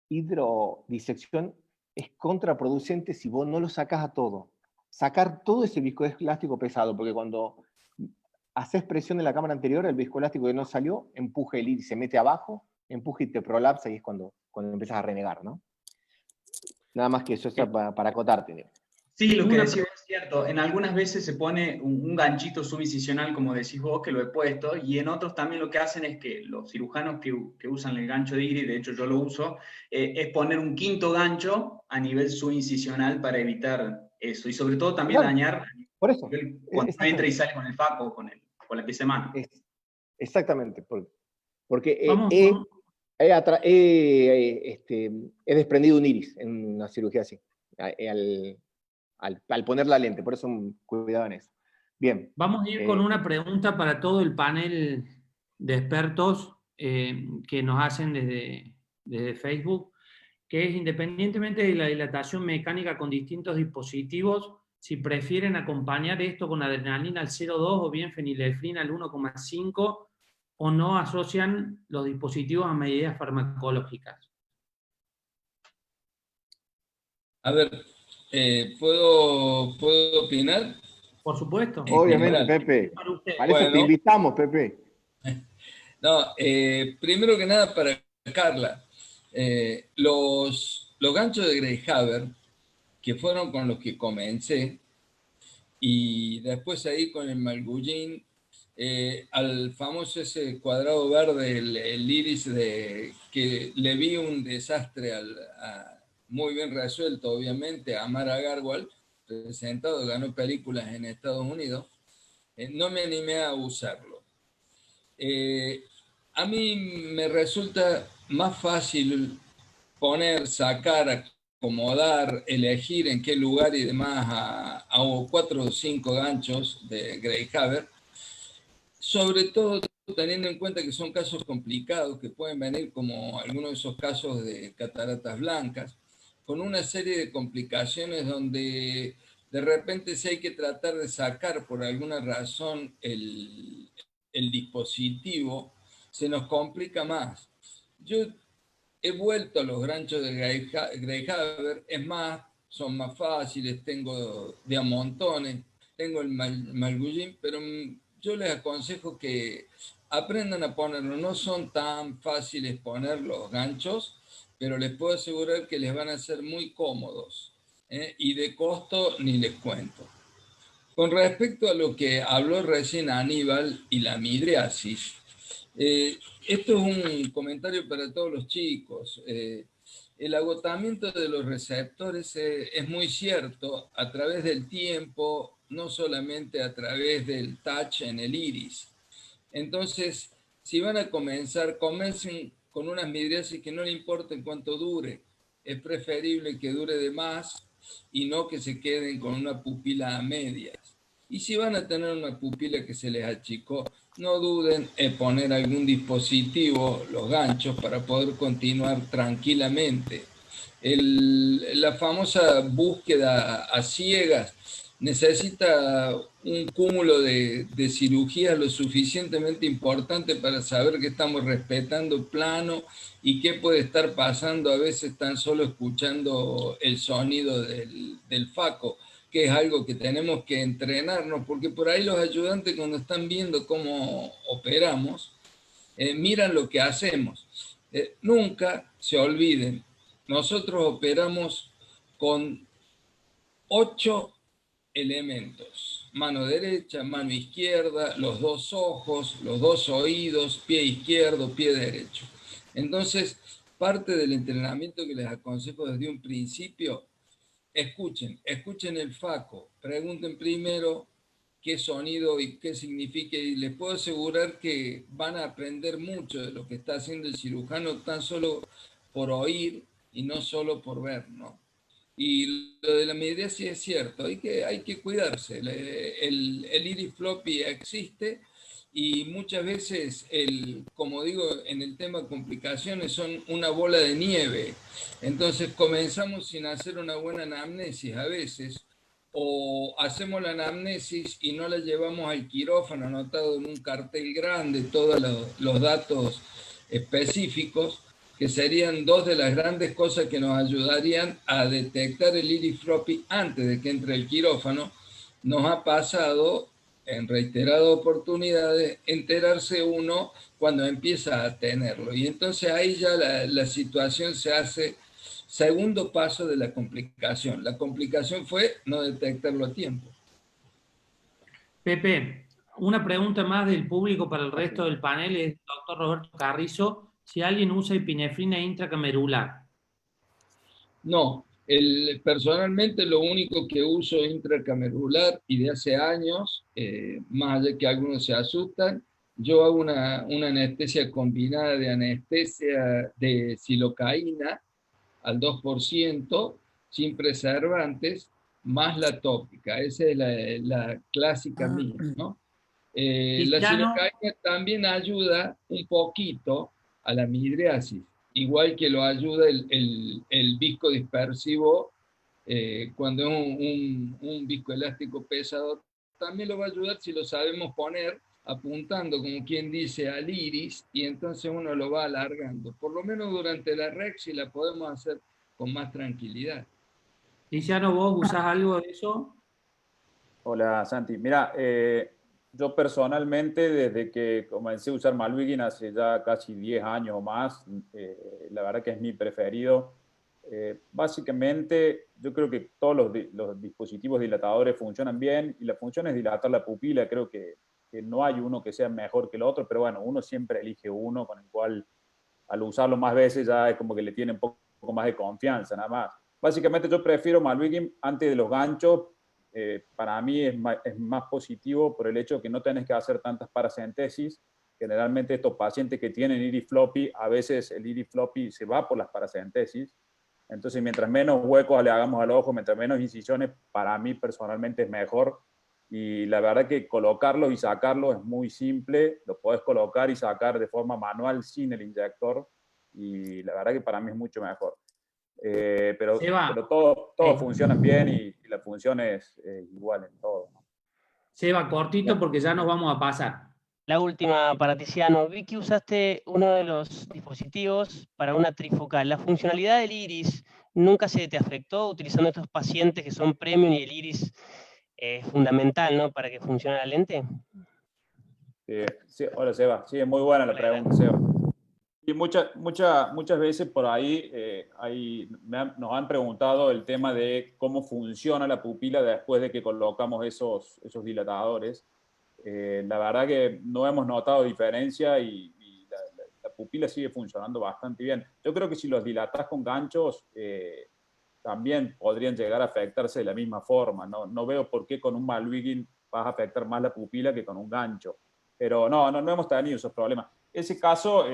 hidrodisección es contraproducente si vos no lo sacás a todo. Sacar todo ese viscoelástico pesado, porque cuando haces presión en la cámara anterior, el viscoelástico que no salió, empuja el iris, se mete abajo, empuja y te prolapsa y es cuando empiezas a renegar, ¿no? Nada más que eso es para acotarte. Sí, lo que decís es cierto. En algunas veces se pone un ganchito subincisional, como decís vos, que lo he puesto, y en otros también lo que hacen es que los cirujanos que usan el gancho de iris, de hecho yo lo uso, es poner un quinto gancho a nivel subincisional para evitar eso. Y sobre todo también dañar por eso, cuando entra y sale con el FACO, con la pieza de mano. Exactamente, porque he desprendido un iris en una cirugía así, al poner la lente, por eso cuidado en eso. Bien. Vamos a ir con una pregunta para todo el panel de expertos que nos hacen desde Facebook, que es, independientemente de la dilatación mecánica con distintos dispositivos, si prefieren acompañar esto con adrenalina al 0,2 o bien fenilefrina al 1,5, o no asocian los dispositivos a medidas farmacológicas. A ver, ¿puedo opinar? Por supuesto. Obviamente, Pepe. Para eso te invitamos, Pepe. No, primero que nada para Carla. Los ganchos de Greyhaver, que fueron con los que comencé, y después ahí con el Malgullín, al famoso ese cuadrado verde, el iris, que le vi un desastre muy bien resuelto, obviamente, a Mara Garwal, presentado, ganó películas en Estados Unidos, no me animé a usarlo. A mí me resulta más fácil poner, sacar, acomodar, elegir en qué lugar y demás a 4 o 5 ganchos de Greyhaver, sobre todo teniendo en cuenta que son casos complicados que pueden venir como algunos de esos casos de cataratas blancas, con una serie de complicaciones donde de repente si hay que tratar de sacar por alguna razón el dispositivo, se nos complica más. Yo he vuelto a los ganchos de Greyhaver, es más, son más fáciles, tengo de a montones, tengo el Malgullín, pero yo les aconsejo que aprendan a ponerlo. No son tan fáciles poner los ganchos, pero les puedo asegurar que les van a ser muy cómodos, y de costo ni les cuento. Con respecto a lo que habló recién Aníbal y la midriasis, esto es un comentario para todos los chicos. El agotamiento de los receptores es muy cierto a través del tiempo, no solamente a través del touch en el iris. Entonces, si van a comenzar, comiencen con unas midriasis que no le importen cuánto dure. Es preferible que dure de más y no que se queden con una pupila a medias. Y si van a tener una pupila que se les achicó, no duden en poner algún dispositivo, los ganchos, para poder continuar tranquilamente. La famosa búsqueda a ciegas necesita un cúmulo de cirugías lo suficientemente importante para saber que estamos respetando el plano y qué puede estar pasando a veces tan solo escuchando el sonido del faco, que es algo que tenemos que entrenarnos, porque por ahí los ayudantes cuando están viendo cómo operamos, miran lo que hacemos. Nunca se olviden, nosotros operamos con 8 elementos: mano derecha, mano izquierda, los 2 ojos, los 2 oídos, pie izquierdo, pie derecho. Entonces, parte del entrenamiento que les aconsejo desde un principio: escuchen el faco, pregunten primero qué sonido y qué significa, y les puedo asegurar que van a aprender mucho de lo que está haciendo el cirujano tan solo por oír y no solo por ver, ¿no? Y lo de la midriasis es cierto, hay que cuidarse. El iris floppy existe y muchas veces, como digo, en el tema complicaciones son una bola de nieve. Entonces comenzamos sin hacer una buena anamnesis a veces, o hacemos la anamnesis y no la llevamos al quirófano anotado en un cartel grande, todos los datos específicos, que serían 2 de las grandes cosas que nos ayudarían a detectar el iris floppy antes de que entre el quirófano. Nos ha pasado en reiteradas oportunidades enterarse uno cuando empieza a tenerlo. Y entonces ahí ya la situación se hace segundo paso de la complicación. La complicación fue no detectarlo a tiempo. Pepe, una pregunta más del público para el resto del panel es, doctor Roberto Carrizo, si alguien usa epinefrina intracamerular. No, personalmente lo único que uso intracamerular y de hace años, más allá que algunos se asustan, yo hago una anestesia combinada de anestesia de silocaína al 2%, sin preservantes, más la tópica. Esa es la clásica mía, ¿no? La silocaína también ayuda un poquito a la midriasis, igual que lo ayuda el viscodispersivo, cuando es un viscoelástico pesado, también lo va a ayudar si lo sabemos poner apuntando, como quien dice, al iris, y entonces uno lo va alargando. Por lo menos durante la rexi la podemos hacer con más tranquilidad. Tiziano, ¿vos usás algo de eso? Hola, Santi. Mira, yo personalmente, desde que comencé a usar Malvikin hace ya casi 10 años o más, la verdad que es mi preferido. Básicamente, yo creo que todos los dispositivos dilatadores funcionan bien, y la función es dilatar la pupila. Creo que no hay uno que sea mejor que el otro, pero bueno, uno siempre elige uno con el cual, al usarlo más veces, ya es como que le tiene un poco más de confianza, nada más. Básicamente yo prefiero Maluigim antes de los ganchos. Para mí es más positivo por el hecho de que no tenés que hacer tantas paracentesis. Generalmente estos pacientes que tienen iris floppy, a veces el iris floppy se va por las paracentesis. Entonces, mientras menos huecos le hagamos al ojo, mientras menos incisiones, para mí personalmente es mejor. Y la verdad que colocarlos y sacarlos es muy simple. Lo podés colocar y sacar de forma manual sin el inyector. Y la verdad que para mí es mucho mejor. Pero todos funcionan bien, y la función es igual en todo, ¿no? Seba, cortito porque ya nos vamos a pasar. La última, para Tiziano. Vi que usaste uno de los dispositivos para una trifocal. ¿La funcionalidad del iris nunca se te afectó utilizando estos pacientes que son premium y el iris es fundamental, ¿no?, para que funcione la lente? Sí, hola, Seba. Sí, es muy buena la pregunta, Seba. Y muchas veces por ahí, nos han preguntado el tema de cómo funciona la pupila después de que colocamos esos dilatadores. La verdad que no hemos notado diferencia, y la pupila sigue funcionando bastante bien. Yo creo que si los dilatás con ganchos, también podrían llegar a afectarse de la misma forma. No veo por qué con un Maluigim vas a afectar más la pupila que con un gancho. Pero no hemos tenido esos problemas. Ese caso,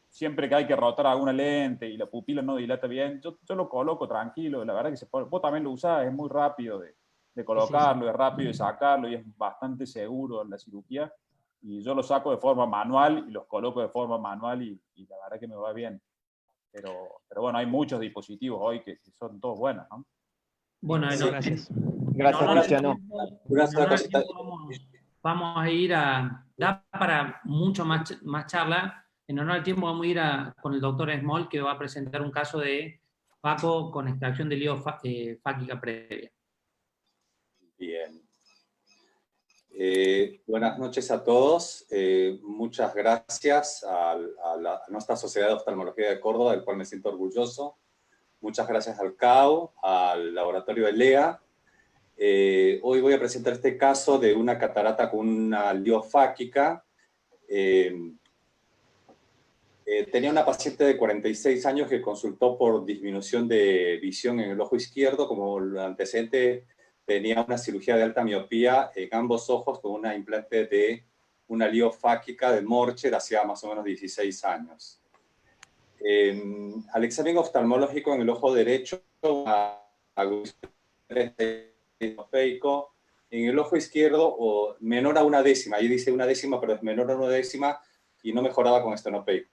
siempre que hay que rotar alguna lente y la pupila no dilata bien, yo lo coloco tranquilo. La verdad que vos también lo usás, es muy rápido de colocarlo, es rápido de sacarlo, y es bastante seguro en la cirugía. Y yo lo saco de forma manual y los coloco de forma manual, y la verdad que me va bien. Pero bueno, hay muchos dispositivos hoy que son todos buenos, ¿no? Bueno, Sí, gracias. Gracias, Luciano. Vamos a ir da para mucho más charla. En honor al tiempo vamos a ir con el doctor Small, que va a presentar un caso de Paco con extracción de lío fáquica previa. Bien. Buenas noches a todos. Muchas gracias a nuestra Sociedad de Oftalmología de Córdoba, del cual me siento orgulloso. Muchas gracias al CAU, al laboratorio de LEA. Hoy voy a presentar este caso de una catarata con una liofáquica. Tenía una paciente de 46 años que consultó por disminución de visión en el ojo izquierdo. Como antecedente, tenía una cirugía de alta miopía en ambos ojos con una implante de una liofáquica de Morcher hacía más o menos 16 años. Al examen oftalmológico en el ojo derecho, en el ojo izquierdo o menor a 1/10, ahí dice 1/10, pero es menor a 1/10 y no mejoraba con estenopeico.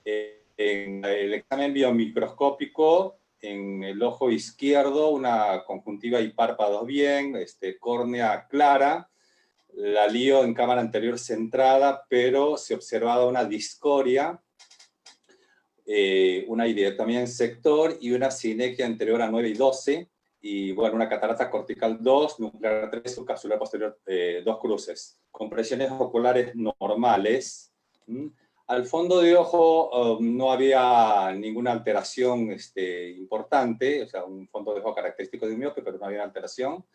En el examen biomicroscópico, en el ojo izquierdo, una conjuntiva y párpados bien, córnea clara, la lío en cámara anterior centrada, pero se observaba una discoria, una iridectomía en sector y una sinequia anterior a 9 y 12, y bueno, una catarata cortical 2, nuclear 3, subcapsular posterior 2 cruces, con presiones oculares normales. Al fondo de ojo no había ninguna alteración importante, o sea, un fondo de ojo característico de un miope, pero no había alteración.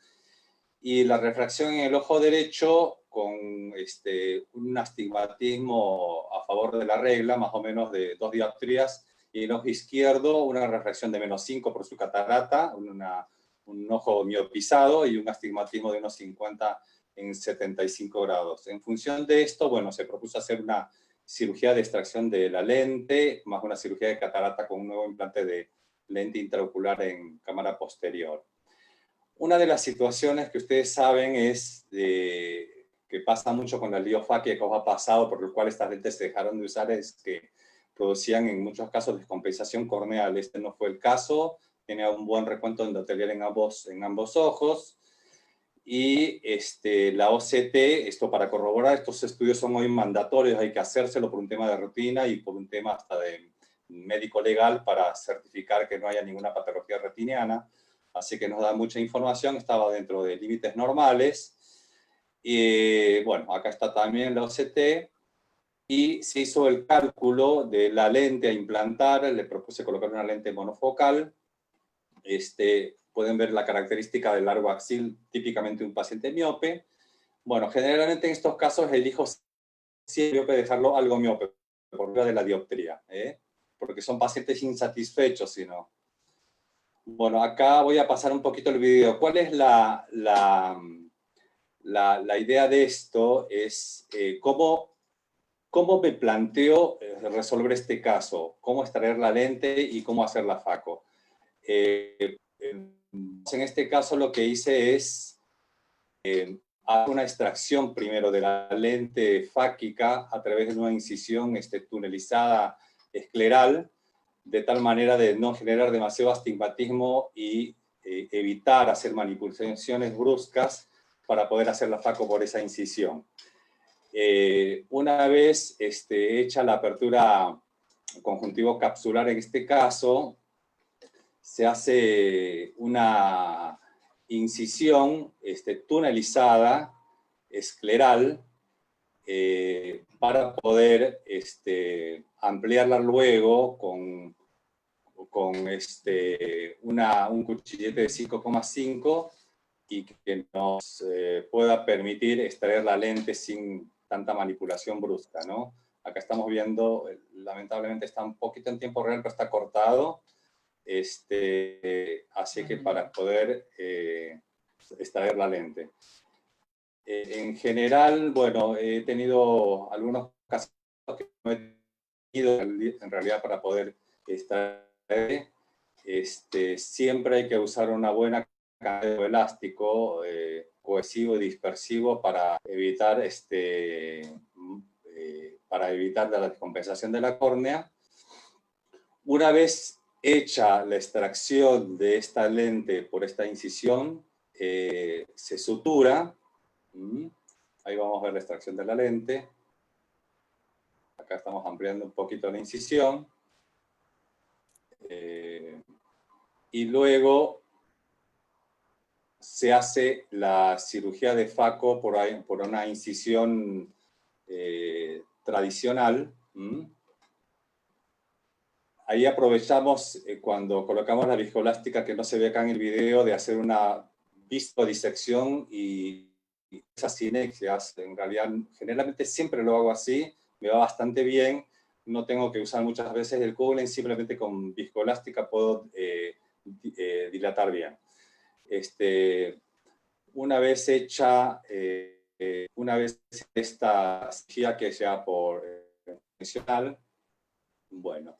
Y la refracción en el ojo derecho con un astigmatismo a favor de la regla, más o menos de 2 dioptrías, y en el ojo izquierdo una refracción de -5 por su catarata, un ojo miopizado y un astigmatismo de unos 50 en 75 grados. En función de esto, bueno, se propuso hacer una cirugía de extracción de la lente, más una cirugía de catarata con un nuevo implante de lente intraocular en cámara posterior. Una de las situaciones que ustedes saben es que pasa mucho con la liofáquica, que os ha pasado, por lo cual estas lentes se dejaron de usar, es que producían en muchos casos descompensación corneal. Este no fue el caso, tenía un buen recuento endotelial en ambos ojos. Y la OCT, esto para corroborar, estos estudios son hoy mandatorios, hay que hacérselo por un tema de rutina y por un tema hasta de médico legal para certificar que no haya ninguna patología retiniana. Así que nos da mucha información, estaba dentro de límites normales. Y bueno, acá está también la OCT. y se hizo el cálculo de la lente a implantar. Le propuse colocar una lente monofocal. Pueden ver la característica del largo axil, típicamente un paciente miope. Bueno, generalmente en estos casos elijo siempre dejarlo algo miope, por vía de la dioptría, porque son pacientes insatisfechos, si no. Bueno, acá voy a pasar un poquito el video. ¿Cuál es la idea de esto? Es cómo me planteo resolver este caso, cómo extraer la lente y cómo hacer la FACO. En este caso lo que hice es hacer una extracción primero de la lente fáquica a través de una incisión tunelizada escleral, de tal manera de no generar demasiado astigmatismo y evitar hacer manipulaciones bruscas para poder hacer la FACO por esa incisión. Una vez hecha la apertura conjuntivo capsular en este caso, se hace una incisión tunelizada, escleral, para poder ampliarla luego con un cuchillete de 5,5 y que nos pueda permitir extraer la lente sin tanta manipulación brusca, ¿no? Acá estamos viendo, lamentablemente está un poquito en tiempo real, pero está cortado. Así que para poder extraer la lente. En general, bueno, he tenido algunos casos que no he tenido en realidad para poder extraer. Siempre hay que usar una buena cantidad de elástico, cohesivo y dispersivo para evitar, la descompensación de la córnea. Una vez hecha la extracción de esta lente por esta incisión, se sutura. Ahí vamos a ver la extracción de la lente. Acá estamos ampliando un poquito la incisión. Y luego se hace la cirugía de FACO por una incisión tradicional. Ahí aprovechamos, cuando colocamos la viscoelástica, que no se ve acá en el video, de hacer una viscodisección y esas sinexias. En realidad, generalmente siempre lo hago así, me va bastante bien, no tengo que usar muchas veces el cooling, simplemente con viscoelástica puedo dilatar bien. Una vez hecha, esta cirugía que sea por convencional, bueno,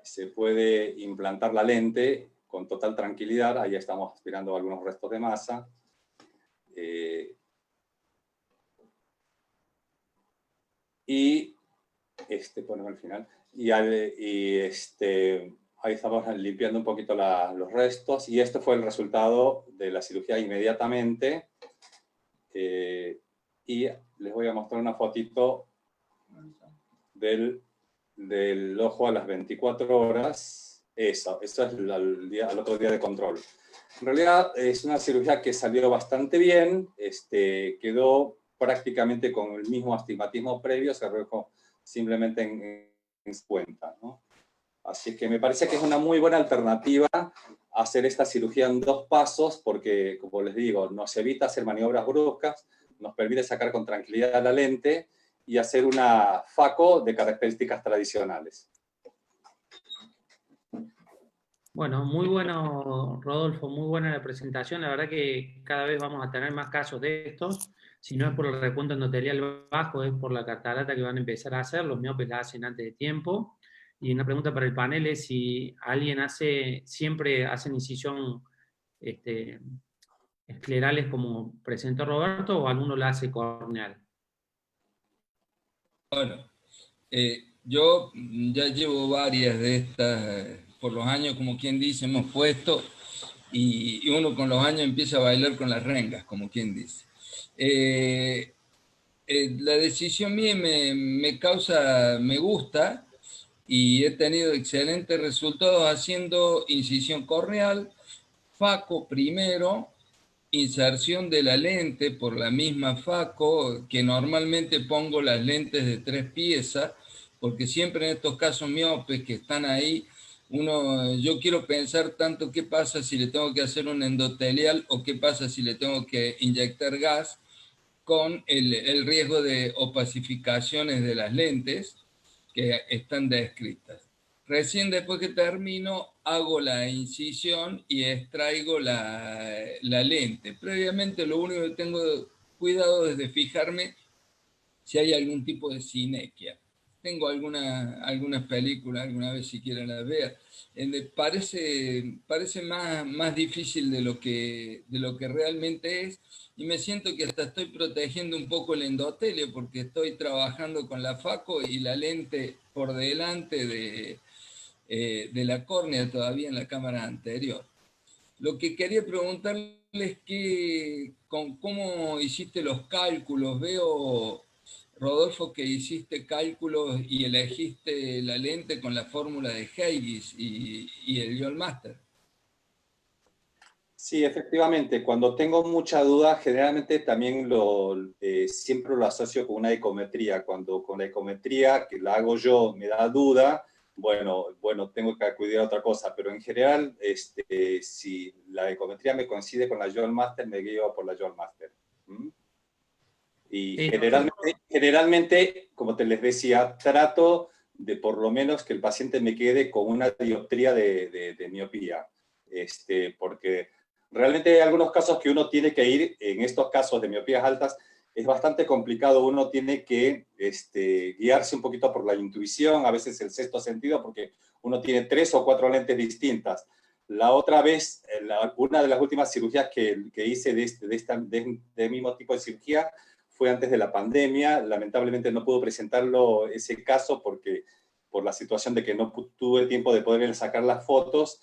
se puede implantar la lente con total tranquilidad. Ahí estamos aspirando algunos restos de masa. Y ponemos al final. Ahí estamos limpiando un poquito los restos. Y este fue el resultado de la cirugía inmediatamente. Y les voy a mostrar una fotito del ojo a las 24 horas. Eso es al otro día de control. En realidad es una cirugía que salió bastante bien, quedó prácticamente con el mismo astigmatismo previo, se redujo simplemente en cuenta, ¿no? Así que me parece que es una muy buena alternativa hacer esta cirugía en 2 pasos, porque, como les digo, nos evita hacer maniobras bruscas, nos permite sacar con tranquilidad la lente y hacer una FACO de características tradicionales. Bueno, muy bueno, Rodolfo, muy buena la presentación. La verdad que cada vez vamos a tener más casos de estos. Si no es por el recuento endotelial bajo, es por la catarata que van a empezar a hacer. Los miopes la hacen antes de tiempo. Y una pregunta para el panel es si alguien siempre hacen incisión esclerales como presentó Roberto, o alguno la hace corneal. Bueno, yo ya llevo varias de estas, por los años, como quien dice, hemos puesto, y uno con los años empieza a bailar con las rengas, como quien dice. La decisión mía me gusta, y he tenido excelentes resultados haciendo incisión corneal, FACO primero, inserción de la lente por la misma Faco, que normalmente pongo las lentes de 3 piezas, porque siempre en estos casos miopes que están ahí, yo quiero pensar tanto qué pasa si le tengo que hacer un endotelial o qué pasa si le tengo que inyectar gas, con el riesgo de opacificaciones de las lentes que están descritas. Recién después que termino, hago la incisión y extraigo la lente. Previamente lo único que tengo cuidado es de fijarme si hay algún tipo de sinequia. Tengo algunas películas, alguna vez si quieren las ver, parece más difícil de lo que realmente es, y me siento que hasta estoy protegiendo un poco el endotelio, porque estoy trabajando con la Faco y la lente por delante de la córnea todavía en la cámara anterior. Lo que quería preguntarles es cómo hiciste los cálculos. Veo, Rodolfo, que hiciste cálculos y elegiste la lente con la fórmula de Haigis y el Yolmaster. Sí, efectivamente. Cuando tengo mucha duda, generalmente también siempre lo asocio con una ecometría. Cuando con la ecometría, que la hago yo, me da duda, bueno, tengo que acudir a otra cosa. Pero en general, si la ecometría me coincide con la Yolmaster, me guío por la Yolmaster. Y generalmente, como te les decía, trato de por lo menos que el paciente me quede con una dioptría de miopía. Porque realmente hay algunos casos que uno tiene que ir, en estos casos de miopías altas, es bastante complicado, uno tiene que guiarse un poquito por la intuición, a veces el sexto sentido, porque uno tiene 3 o 4 lentes distintas. La otra vez, una de las últimas cirugías que hice de mismo tipo de cirugía fue antes de la pandemia. Lamentablemente no pude presentarlo ese caso por la situación de que no tuve tiempo de poder sacar las fotos,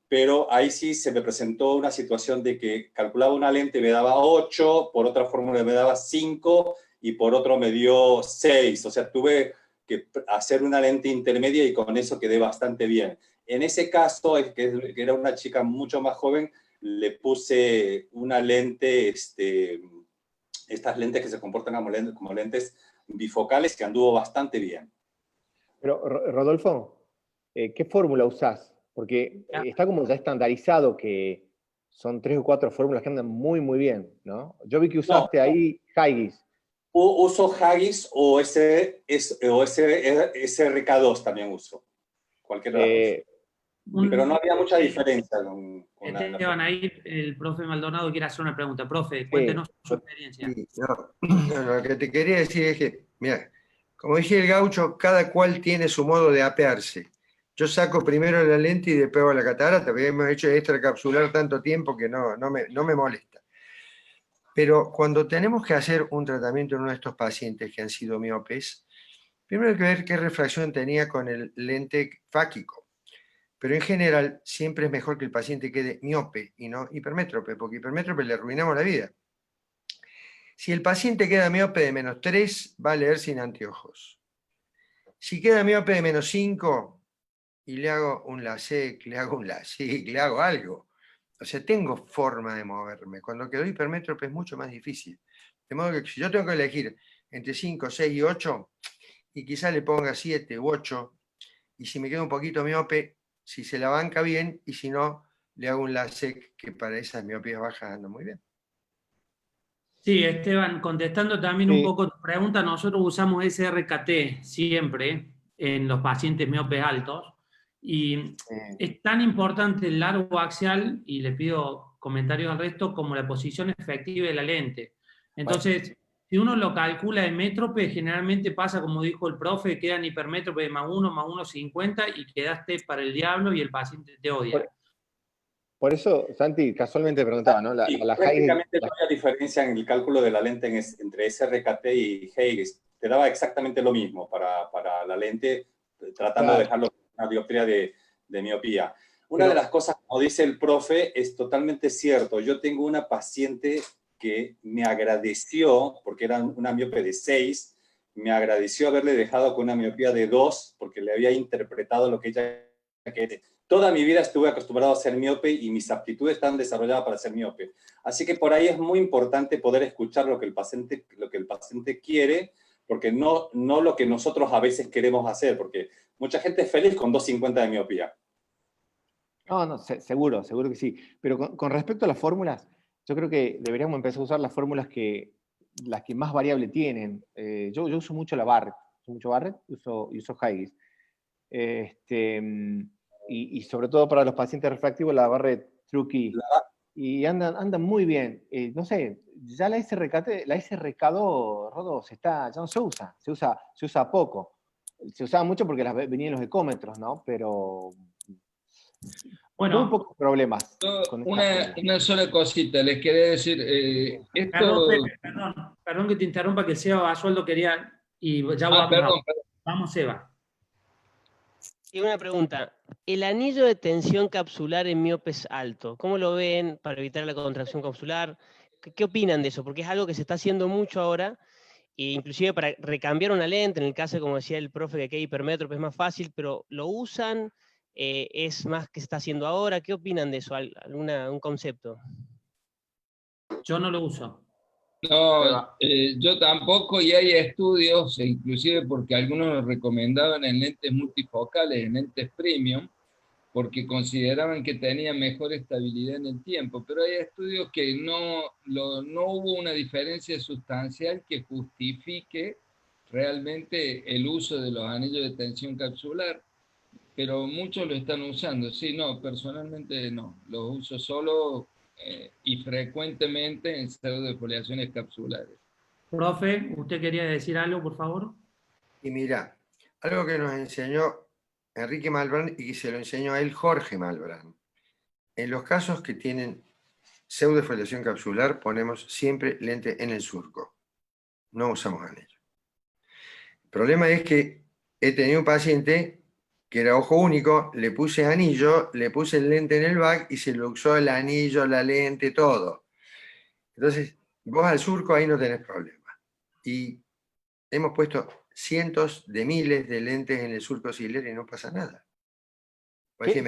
pero ahí sí se me presentó una situación de que calculaba una lente y me daba 8, por otra fórmula me daba 5 y por otro me dio 6. O sea, tuve que hacer una lente intermedia y con eso quedé bastante bien. En ese caso, que era una chica mucho más joven, le puse una lente, estas lentes que se comportan como lentes bifocales, que anduvo bastante bien. Pero, Rodolfo, ¿qué fórmula usás? Porque está como ya estandarizado que son 3 o 4 fórmulas que andan muy, muy bien, ¿no? Yo vi que usaste ahí Haigis. Uso Haigis o SRK2 también uso. Cualquiera de las dos. Pero no había mucha diferencia. Esteban, ahí el profe Maldonado quiere hacer una pregunta. Profe, cuéntenos su experiencia. Sí, lo que te quería decir es que, mira, como dije el gaucho, cada cual tiene su modo de apearse. Yo saco primero la lente y después la catarata, porque hemos hecho extracapsular tanto tiempo que no me molesta. Pero cuando tenemos que hacer un tratamiento en uno de estos pacientes que han sido miopes, primero hay que ver qué refracción tenía con el lente fáquico. Pero en general siempre es mejor que el paciente quede miope y no hipermétrope, porque hipermétrope le arruinamos la vida. Si el paciente queda miope de -3, va a leer sin anteojos. Si queda miope de -5 y le hago un LASIK, le hago un LASIK, le hago algo. O sea, tengo forma de moverme. Cuando quedo hipermétrope es mucho más difícil. De modo que si yo tengo que elegir entre 5, 6 y 8, y quizá le ponga 7 u 8, y si me quedo un poquito miope, si se la banca bien, y si no, le hago un LASIK, que para esas miopías bajas anda muy bien. Sí, Esteban, contestando también un poco tu pregunta, nosotros usamos SRKT siempre en los pacientes miopes altos, y es tan importante el largo axial, y le pido comentarios al resto, como la posición efectiva de la lente. Entonces, si uno lo calcula en métrope, generalmente pasa, como dijo el profe, quedan hipermétrope de +1, +1,50 y quedaste para el diablo y el paciente te odia. Por eso, Santi, casualmente preguntaba, ¿no? Prácticamente no había diferencia en el cálculo de la lente entre SRKT y Haigis. Te daba exactamente lo mismo para la lente, tratando de dejarlo con una dioptría de miopía. Una de las cosas, como dice el profe, es totalmente cierto. Yo tengo una paciente que me agradeció, porque era una miope de 6, me agradeció haberle dejado con una miopía de 2, porque le había interpretado lo que ella toda mi vida estuve acostumbrado a ser miope y mis aptitudes están desarrolladas para ser miope. Así que por ahí es muy importante poder escuchar lo que el paciente quiere, porque no lo que nosotros a veces queremos hacer, porque mucha gente es feliz con 250 de miopía. No, seguro que sí. Pero con respecto a las fórmulas, yo creo que deberíamos empezar a usar las fórmulas las que más variable tienen. Yo uso mucho la Barrett, y uso Haigis. Y sobre todo para los pacientes refractivos, la Barrett Truckee. Y andan muy bien. No sé, ya la SRK2, Rodo, ya no se usa. Se usa poco. Se usaba mucho porque venían los ecómetros, ¿no? Pero Bueno, muy pocos problemas. Una sola cosita, les quería decir, perdón que te interrumpa, que Seba Basualdo quería, y ya vamos, perdón. Vamos, Seba. Y una pregunta, el anillo de tensión capsular en miopes alto, ¿cómo lo ven para evitar la contracción capsular? ¿Qué opinan de eso? Porque es algo que se está haciendo mucho ahora, e inclusive para recambiar una lente, en el caso, como decía el profe, que quede hipermétrope es más fácil, pero ¿lo usan? ¿Es más que se está haciendo ahora? ¿Qué opinan de eso? ¿Un concepto? Yo no lo uso. No, yo tampoco, y hay estudios, e inclusive porque algunos lo recomendaban en lentes multifocales, en lentes premium, porque consideraban que tenía mejor estabilidad en el tiempo, pero hay estudios que no hubo una diferencia sustancial que justifique realmente el uso de los anillos de tensión capsular, pero muchos lo están usando. Sí, no, personalmente no, los uso solo y frecuentemente en pseudofoliaciones capsulares. Profe, ¿usted quería decir algo, por favor? Y mira, algo que nos enseñó Enrique Malbrán y que se lo enseñó a él Jorge Malbrán. En los casos que tienen pseudofoliación capsular, ponemos siempre lente en el surco. No usamos anillo. El problema es que he tenido un paciente que era ojo único, le puse anillo, le puse el lente en el back y se luxó el anillo, la lente, todo. Entonces, vos al surco ahí no tenés problema. Y hemos puesto cientos de miles de lentes en el surco ciliar y no pasa nada. ¿Cuál es el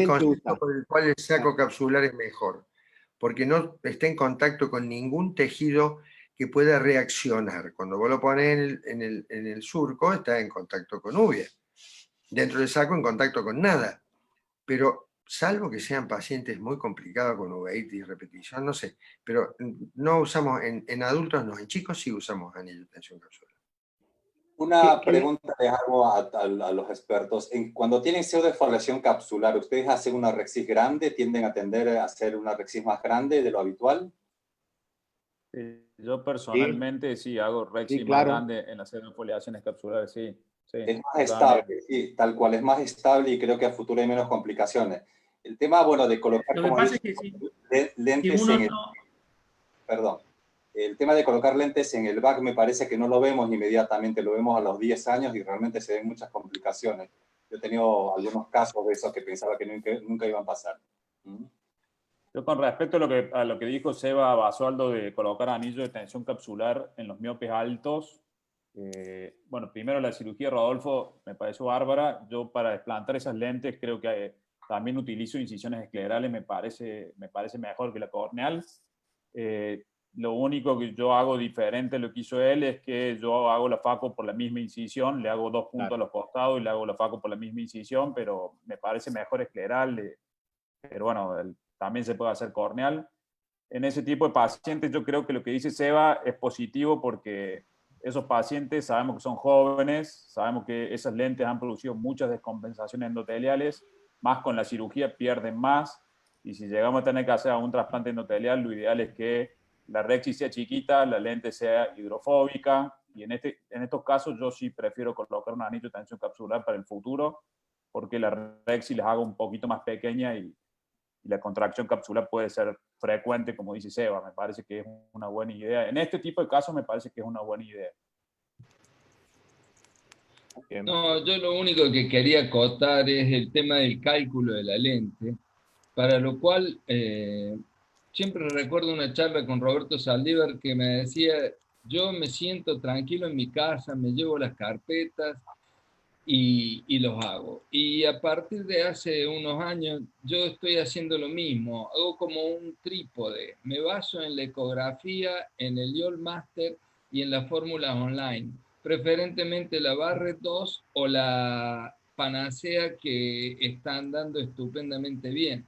concepto por el cual el saco capsular es mejor? Porque no está en contacto con ningún tejido que pueda reaccionar. Cuando vos lo pones en el surco, está en contacto con uvea. Dentro del saco, en contacto con nada. Pero salvo que sean pacientes muy complicados con uveitis y repetición, no sé. Pero no usamos, en adultos no, en chicos sí usamos anillo de tensión capsular. Una pregunta les hago a los expertos. Cuando tienen pseudofoliación capsular, ¿ustedes hacen una rexis grande? ¿Tienden a tender a hacer una rexis más grande de lo habitual? Yo personalmente sí hago rexis más grande en las pseudofoliaciones capsulares, sí. Es más estable, sí, tal cual, es más estable y creo que a futuro hay menos complicaciones. El tema, bueno, de colocar, lo que pasa es que lentes en el... Perdón. El tema de colocar lentes en el back me parece que no lo vemos inmediatamente, lo vemos a los 10 años y realmente se ven muchas complicaciones. Yo he tenido algunos casos de esos que pensaba que nunca iban a pasar. Yo con respecto a lo que dijo Seba Basualdo de colocar anillo de tensión capsular en los miopes altos, bueno, primero la cirugía de Rodolfo me pareció bárbara. Yo para desplantar esas lentes creo que también utilizo incisiones esclerales, me parece mejor que la corneal. Lo único que yo hago diferente a lo que hizo él es que yo hago la faco por la misma incisión, le hago 2 puntos a los costados y le hago la faco por la misma incisión, pero me parece mejor escleral, pero bueno, también se puede hacer corneal. En ese tipo de pacientes yo creo que lo que dice Seba es positivo porque esos pacientes sabemos que son jóvenes, sabemos que esas lentes han producido muchas descompensaciones endoteliales, más con la cirugía pierden más, y si llegamos a tener que hacer un trasplante endotelial, lo ideal es que la rexis sea chiquita, la lente sea hidrofóbica, y en estos casos yo sí prefiero colocar un anillo de tensión capsular para el futuro, porque la rexis les haga un poquito más pequeña y la contracción capsular puede ser frecuente, como dice Seba. Me parece que es una buena idea. En este tipo de casos me parece que es una buena idea. No, yo lo único que quería acotar es el tema del cálculo de la lente, para lo cual siempre recuerdo una charla con Roberto Saldívar que me decía, yo me siento tranquilo en mi casa, me llevo las carpetas y los hago. Y a partir de hace unos años yo estoy haciendo lo mismo, hago como un trípode, me baso en la ecografía, en el YOL Master y en las fórmulas online, preferentemente la Barrett 2 o la Panacea, que están dando estupendamente bien.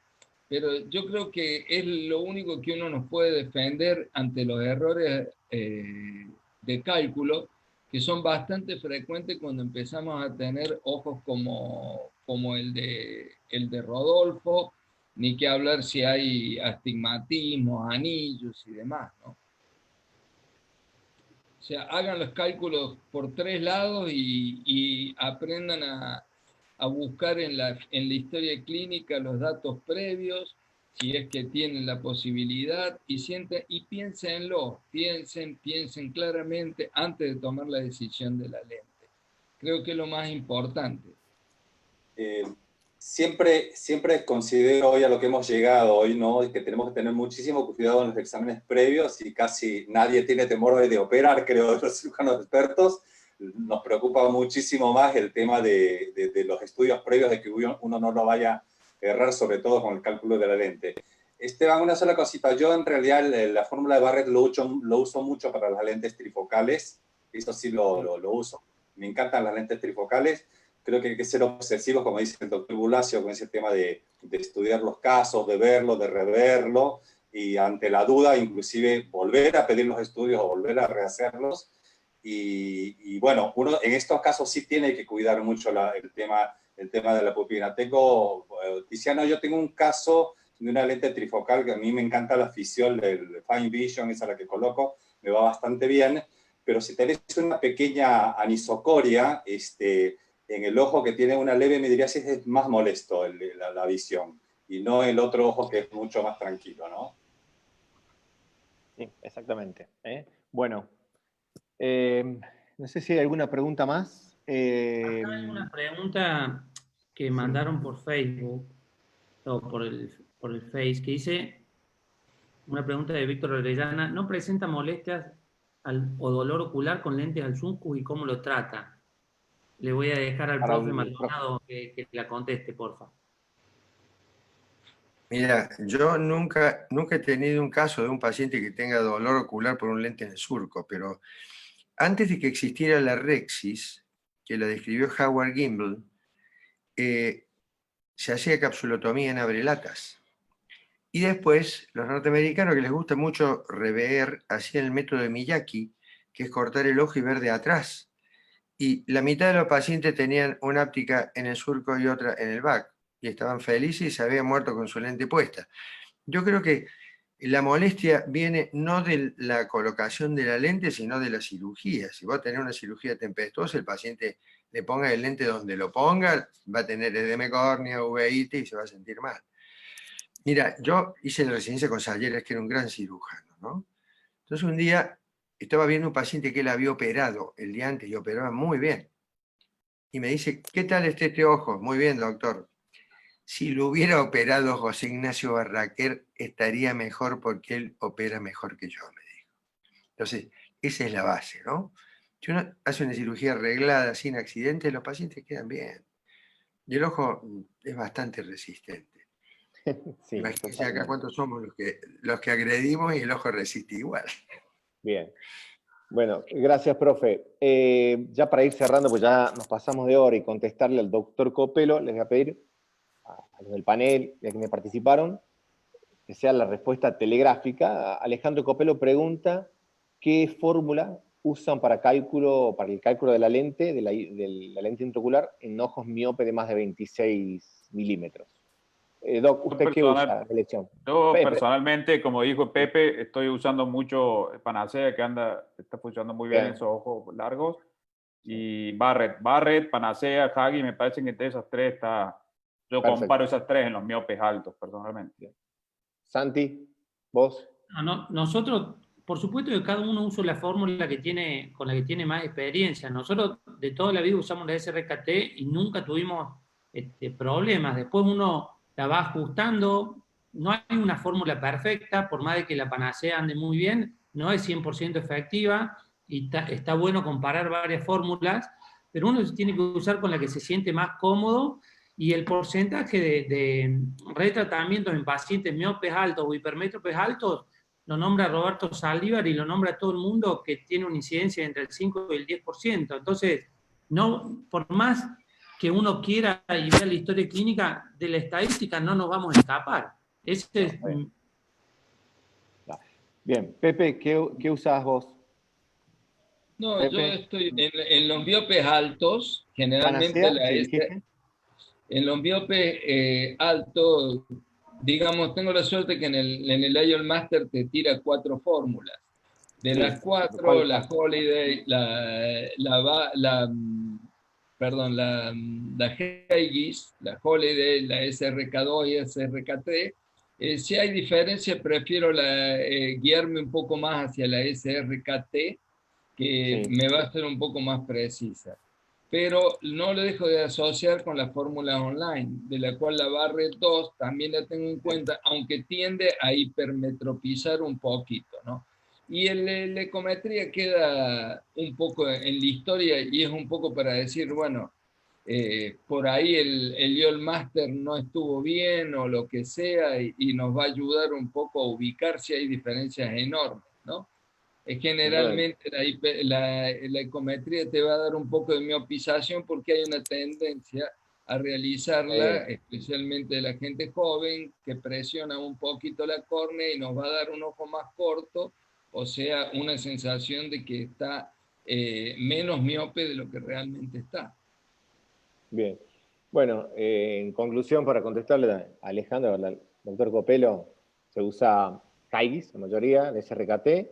Pero yo creo que es lo único que uno nos puede defender ante los errores de cálculo, que son bastante frecuentes cuando empezamos a tener ojos como el de Rodolfo, ni que hablar si hay astigmatismos, anillos y demás, ¿no? O sea, hagan los cálculos por 3 lados y aprendan a buscar en la historia clínica los datos previos, si es que tienen la posibilidad, y piénsenlo, piensen claramente antes de tomar la decisión de la lente. Creo que es lo más importante. Siempre considero hoy a lo que hemos llegado hoy, ¿no? Y que tenemos que tener muchísimo cuidado en los exámenes previos, y casi nadie tiene temor hoy de operar, creo, de los cirujanos expertos. Nos preocupa muchísimo más el tema de los estudios previos, de que uno no lo vaya a errar, sobre todo con el cálculo de la lente. Esteban, una sola cosita. Yo en realidad la fórmula de Barrett lo uso mucho para las lentes trifocales. Eso sí lo uso. Me encantan las lentes trifocales. Creo que hay que ser obsesivos, como dice el doctor Bulacio, con ese tema de estudiar los casos, de verlo, de reverlo, y ante la duda, inclusive, volver a pedir los estudios o volver a rehacerlos. Y bueno, uno en estos casos sí tiene que cuidar mucho el tema de la pupila. Tiziano, yo tengo un caso de una lente trifocal que a mí me encanta, la Fisiol del Fine Vision, esa es la que coloco, me va bastante bien, pero si tenés una pequeña anisocoria en el ojo que tiene una leve midriasis, es más molesto la visión, y no el otro ojo, que es mucho más tranquilo, ¿no? Sí, exactamente. Bueno, no sé si hay alguna pregunta más. Acá hay una pregunta que mandaron por Facebook, o por el Face, que dice, una pregunta de Víctor Orellana: ¿no presenta molestias o dolor ocular con lentes al Sunkus y cómo lo trata? Le voy a dejar al profe Maldonado que la conteste, porfa. Mira, yo nunca he tenido un caso de un paciente que tenga dolor ocular por un lente en el surco, pero antes de que existiera la Rexis, que la describió Howard Gimble, se hacía capsulotomía en abrelatas. Y después, los norteamericanos, que les gusta mucho rever, hacían el método de Miyake, que es cortar el ojo y ver de atrás. Y la mitad de los pacientes tenían una óptica en el surco y otra en el back, y estaban felices y se habían muerto con su lente puesta. Yo creo que la molestia viene no de la colocación de la lente, sino de la cirugía. Si vos tenés una cirugía tempestuosa, el paciente le ponga el lente donde lo ponga, va a tener edema córnea, uveitis y se va a sentir mal. Mira, yo hice la residencia con Salleras, que era un gran cirujano, ¿no? Entonces un día estaba viendo un paciente que él había operado el día antes y operaba muy bien. Y me dice, ¿qué tal este ojo? Muy bien, doctor. Si lo hubiera operado José Ignacio Barraquer, estaría mejor porque él opera mejor que yo, me dijo. Entonces, esa es la base, ¿no? Si uno hace una cirugía arreglada, sin accidentes, los pacientes quedan bien. Y el ojo es bastante resistente. Sí, imagínense acá cuántos somos los que agredimos, y el ojo resiste igual. Bien. Bueno, gracias, profe. Ya para ir cerrando, pues ya nos pasamos de hora, y contestarle al doctor Copelo, les voy a pedir a los del panel y a quienes participaron que sea la respuesta telegráfica. Alejandro Copelo pregunta qué fórmula usan para el cálculo de la lente, de la lente intraocular en ojos miope de más de 26 milímetros. Doc, ¿usted qué usa de elección? Yo personalmente, como dijo Pepe, estoy usando mucho Panacea, que está funcionando muy bien en esos ojos largos. Y Barrett, Panacea, Hagi, me parece que entre esas tres yo comparo esas tres en los miopes altos, personalmente. Santi, ¿vos? Nosotros, por supuesto que cada uno usa la fórmula con la que tiene más experiencia. Nosotros de toda la vida usamos la SRKT y nunca tuvimos problemas. Después uno la va ajustando, no hay una fórmula perfecta, por más de que la Panacea ande muy bien, no es 100% efectiva, y está bueno comparar varias fórmulas, pero uno tiene que usar con la que se siente más cómodo, y el porcentaje de retratamientos en pacientes miopes altos o hipermétropes altos lo nombra Roberto Saldívar y lo nombra todo el mundo, que tiene una incidencia entre el 5 y el 10%. Entonces, no, por más que uno quiera y vea la historia clínica, de la estadística no nos vamos a escapar. Ese es... Bien, Pepe, ¿qué usás vos? No, Pepe. yo estoy en los miopes altos, generalmente ¿Panacea? en los miopes altos, digamos, tengo la suerte que en el IOL Master te tira 4 fórmulas. De las 4, la Holiday, la Haigis, la Holiday, la SRK2 y SRK3. Si hay diferencia, prefiero guiarme un poco más hacia la SRKT, que me va a ser un poco más precisa. Pero no lo dejo de asociar con la fórmula online, de la cual la Barrett 2 también la tengo en cuenta, aunque tiende a hipermetropizar un poquito, ¿no? Y la ecometría queda un poco en la historia, y es un poco para decir, bueno, por ahí el IOL Master no estuvo bien o lo que sea, y nos va a ayudar un poco a ubicar si hay diferencias enormes, ¿no? Generalmente la ecometría te va a dar un poco de miopización, porque hay una tendencia a realizarla, especialmente de la gente joven, que presiona un poquito la córnea y nos va a dar un ojo más corto, o sea, una sensación de que está menos miope de lo que realmente está. Bien. Bueno, en conclusión, para contestarle a Alejandro, al doctor Copelo, se usa Haigis, la mayoría, el SRKT,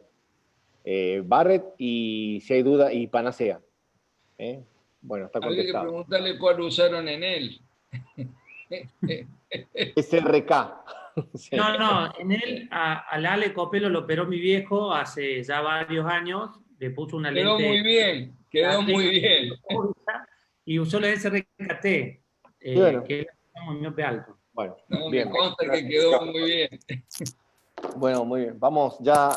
Barrett, y si hay duda, y Panacea. Bueno, está contestado. Habría que preguntarle cuál usaron en él. SRK. Sí. No, en él, al Ale Copelo lo operó mi viejo hace ya varios años, le puso una lente... Quedó muy bien, quedó muy bien. Y usó la SRKT, bueno. que es un miope alto. Bueno, no, bien. Me consta que quedó muy bien. Bueno, muy bien. Vamos ya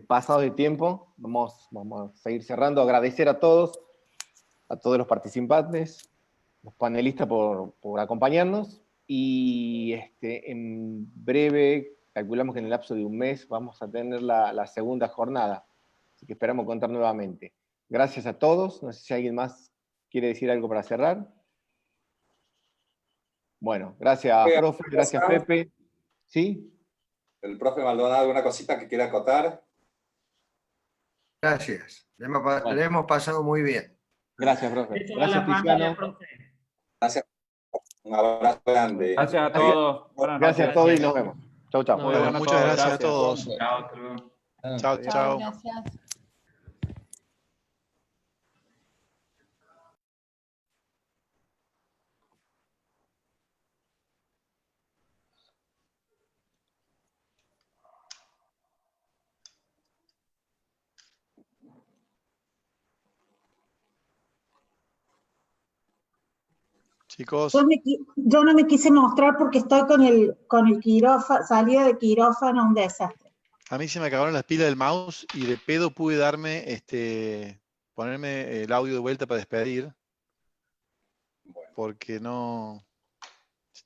pasados de tiempo. Vamos a seguir cerrando. Agradecer a todos los participantes, los panelistas por acompañarnos. Y en breve, calculamos que en el lapso de un mes, vamos a tener la segunda jornada. Así que esperamos contar nuevamente. Gracias a todos. No sé si alguien más quiere decir algo para cerrar. Bueno, gracias, profe. Gracias, Pepe. ¿Sí? El profe Maldonado, ¿una cosita que quiera acotar? Gracias. Le hemos pasado muy bien. Gracias, profe. Gracias, Tiziano. Gracias. Un abrazo grande. Gracias a todos. Gracias a todos y nos vemos. Chau, chau. Bueno, muchas gracias a todos. Chao, chao. Gracias. Chicos. Yo no me quise mostrar porque estoy con el quirófano, salida de quirófano, un desastre. A mí se me acabaron las pilas del mouse y de pedo pude ponerme el audio de vuelta para despedir. Porque no...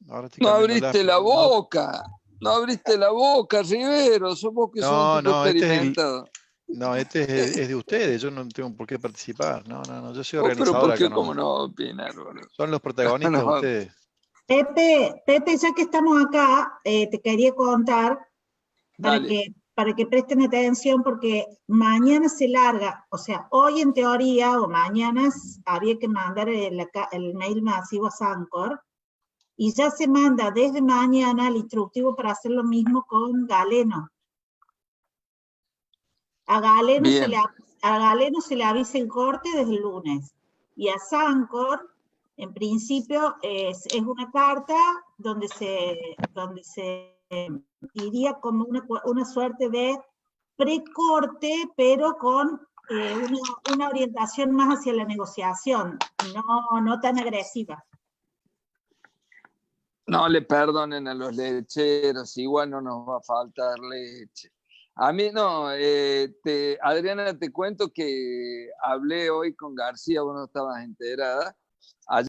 No abriste la boca. No abriste la boca, Rivero. Sos vos que sos un tipo experimentado. Este es de ustedes, yo no tengo por qué participar. No, yo soy organizador. Pero ¿por qué acá, ¿cómo no opinar? Boludo? Son los protagonistas ustedes. Pepe, ya que estamos acá, te quería contar para que presten atención, porque mañana se larga, o sea, hoy en teoría o mañana había que mandar el mail masivo a Sancor, y ya se manda desde mañana el instructivo para hacer lo mismo con Galeno. A Galeno se le avisa el corte desde el lunes. Y a Sancor, en principio, es una carta donde se iría como una suerte de precorte, pero con una orientación más hacia la negociación, no tan agresiva. No le perdonen a los lecheros, igual no nos va a faltar leche. A mí no, Adriana, te cuento que hablé hoy con García, vos no estabas enterada.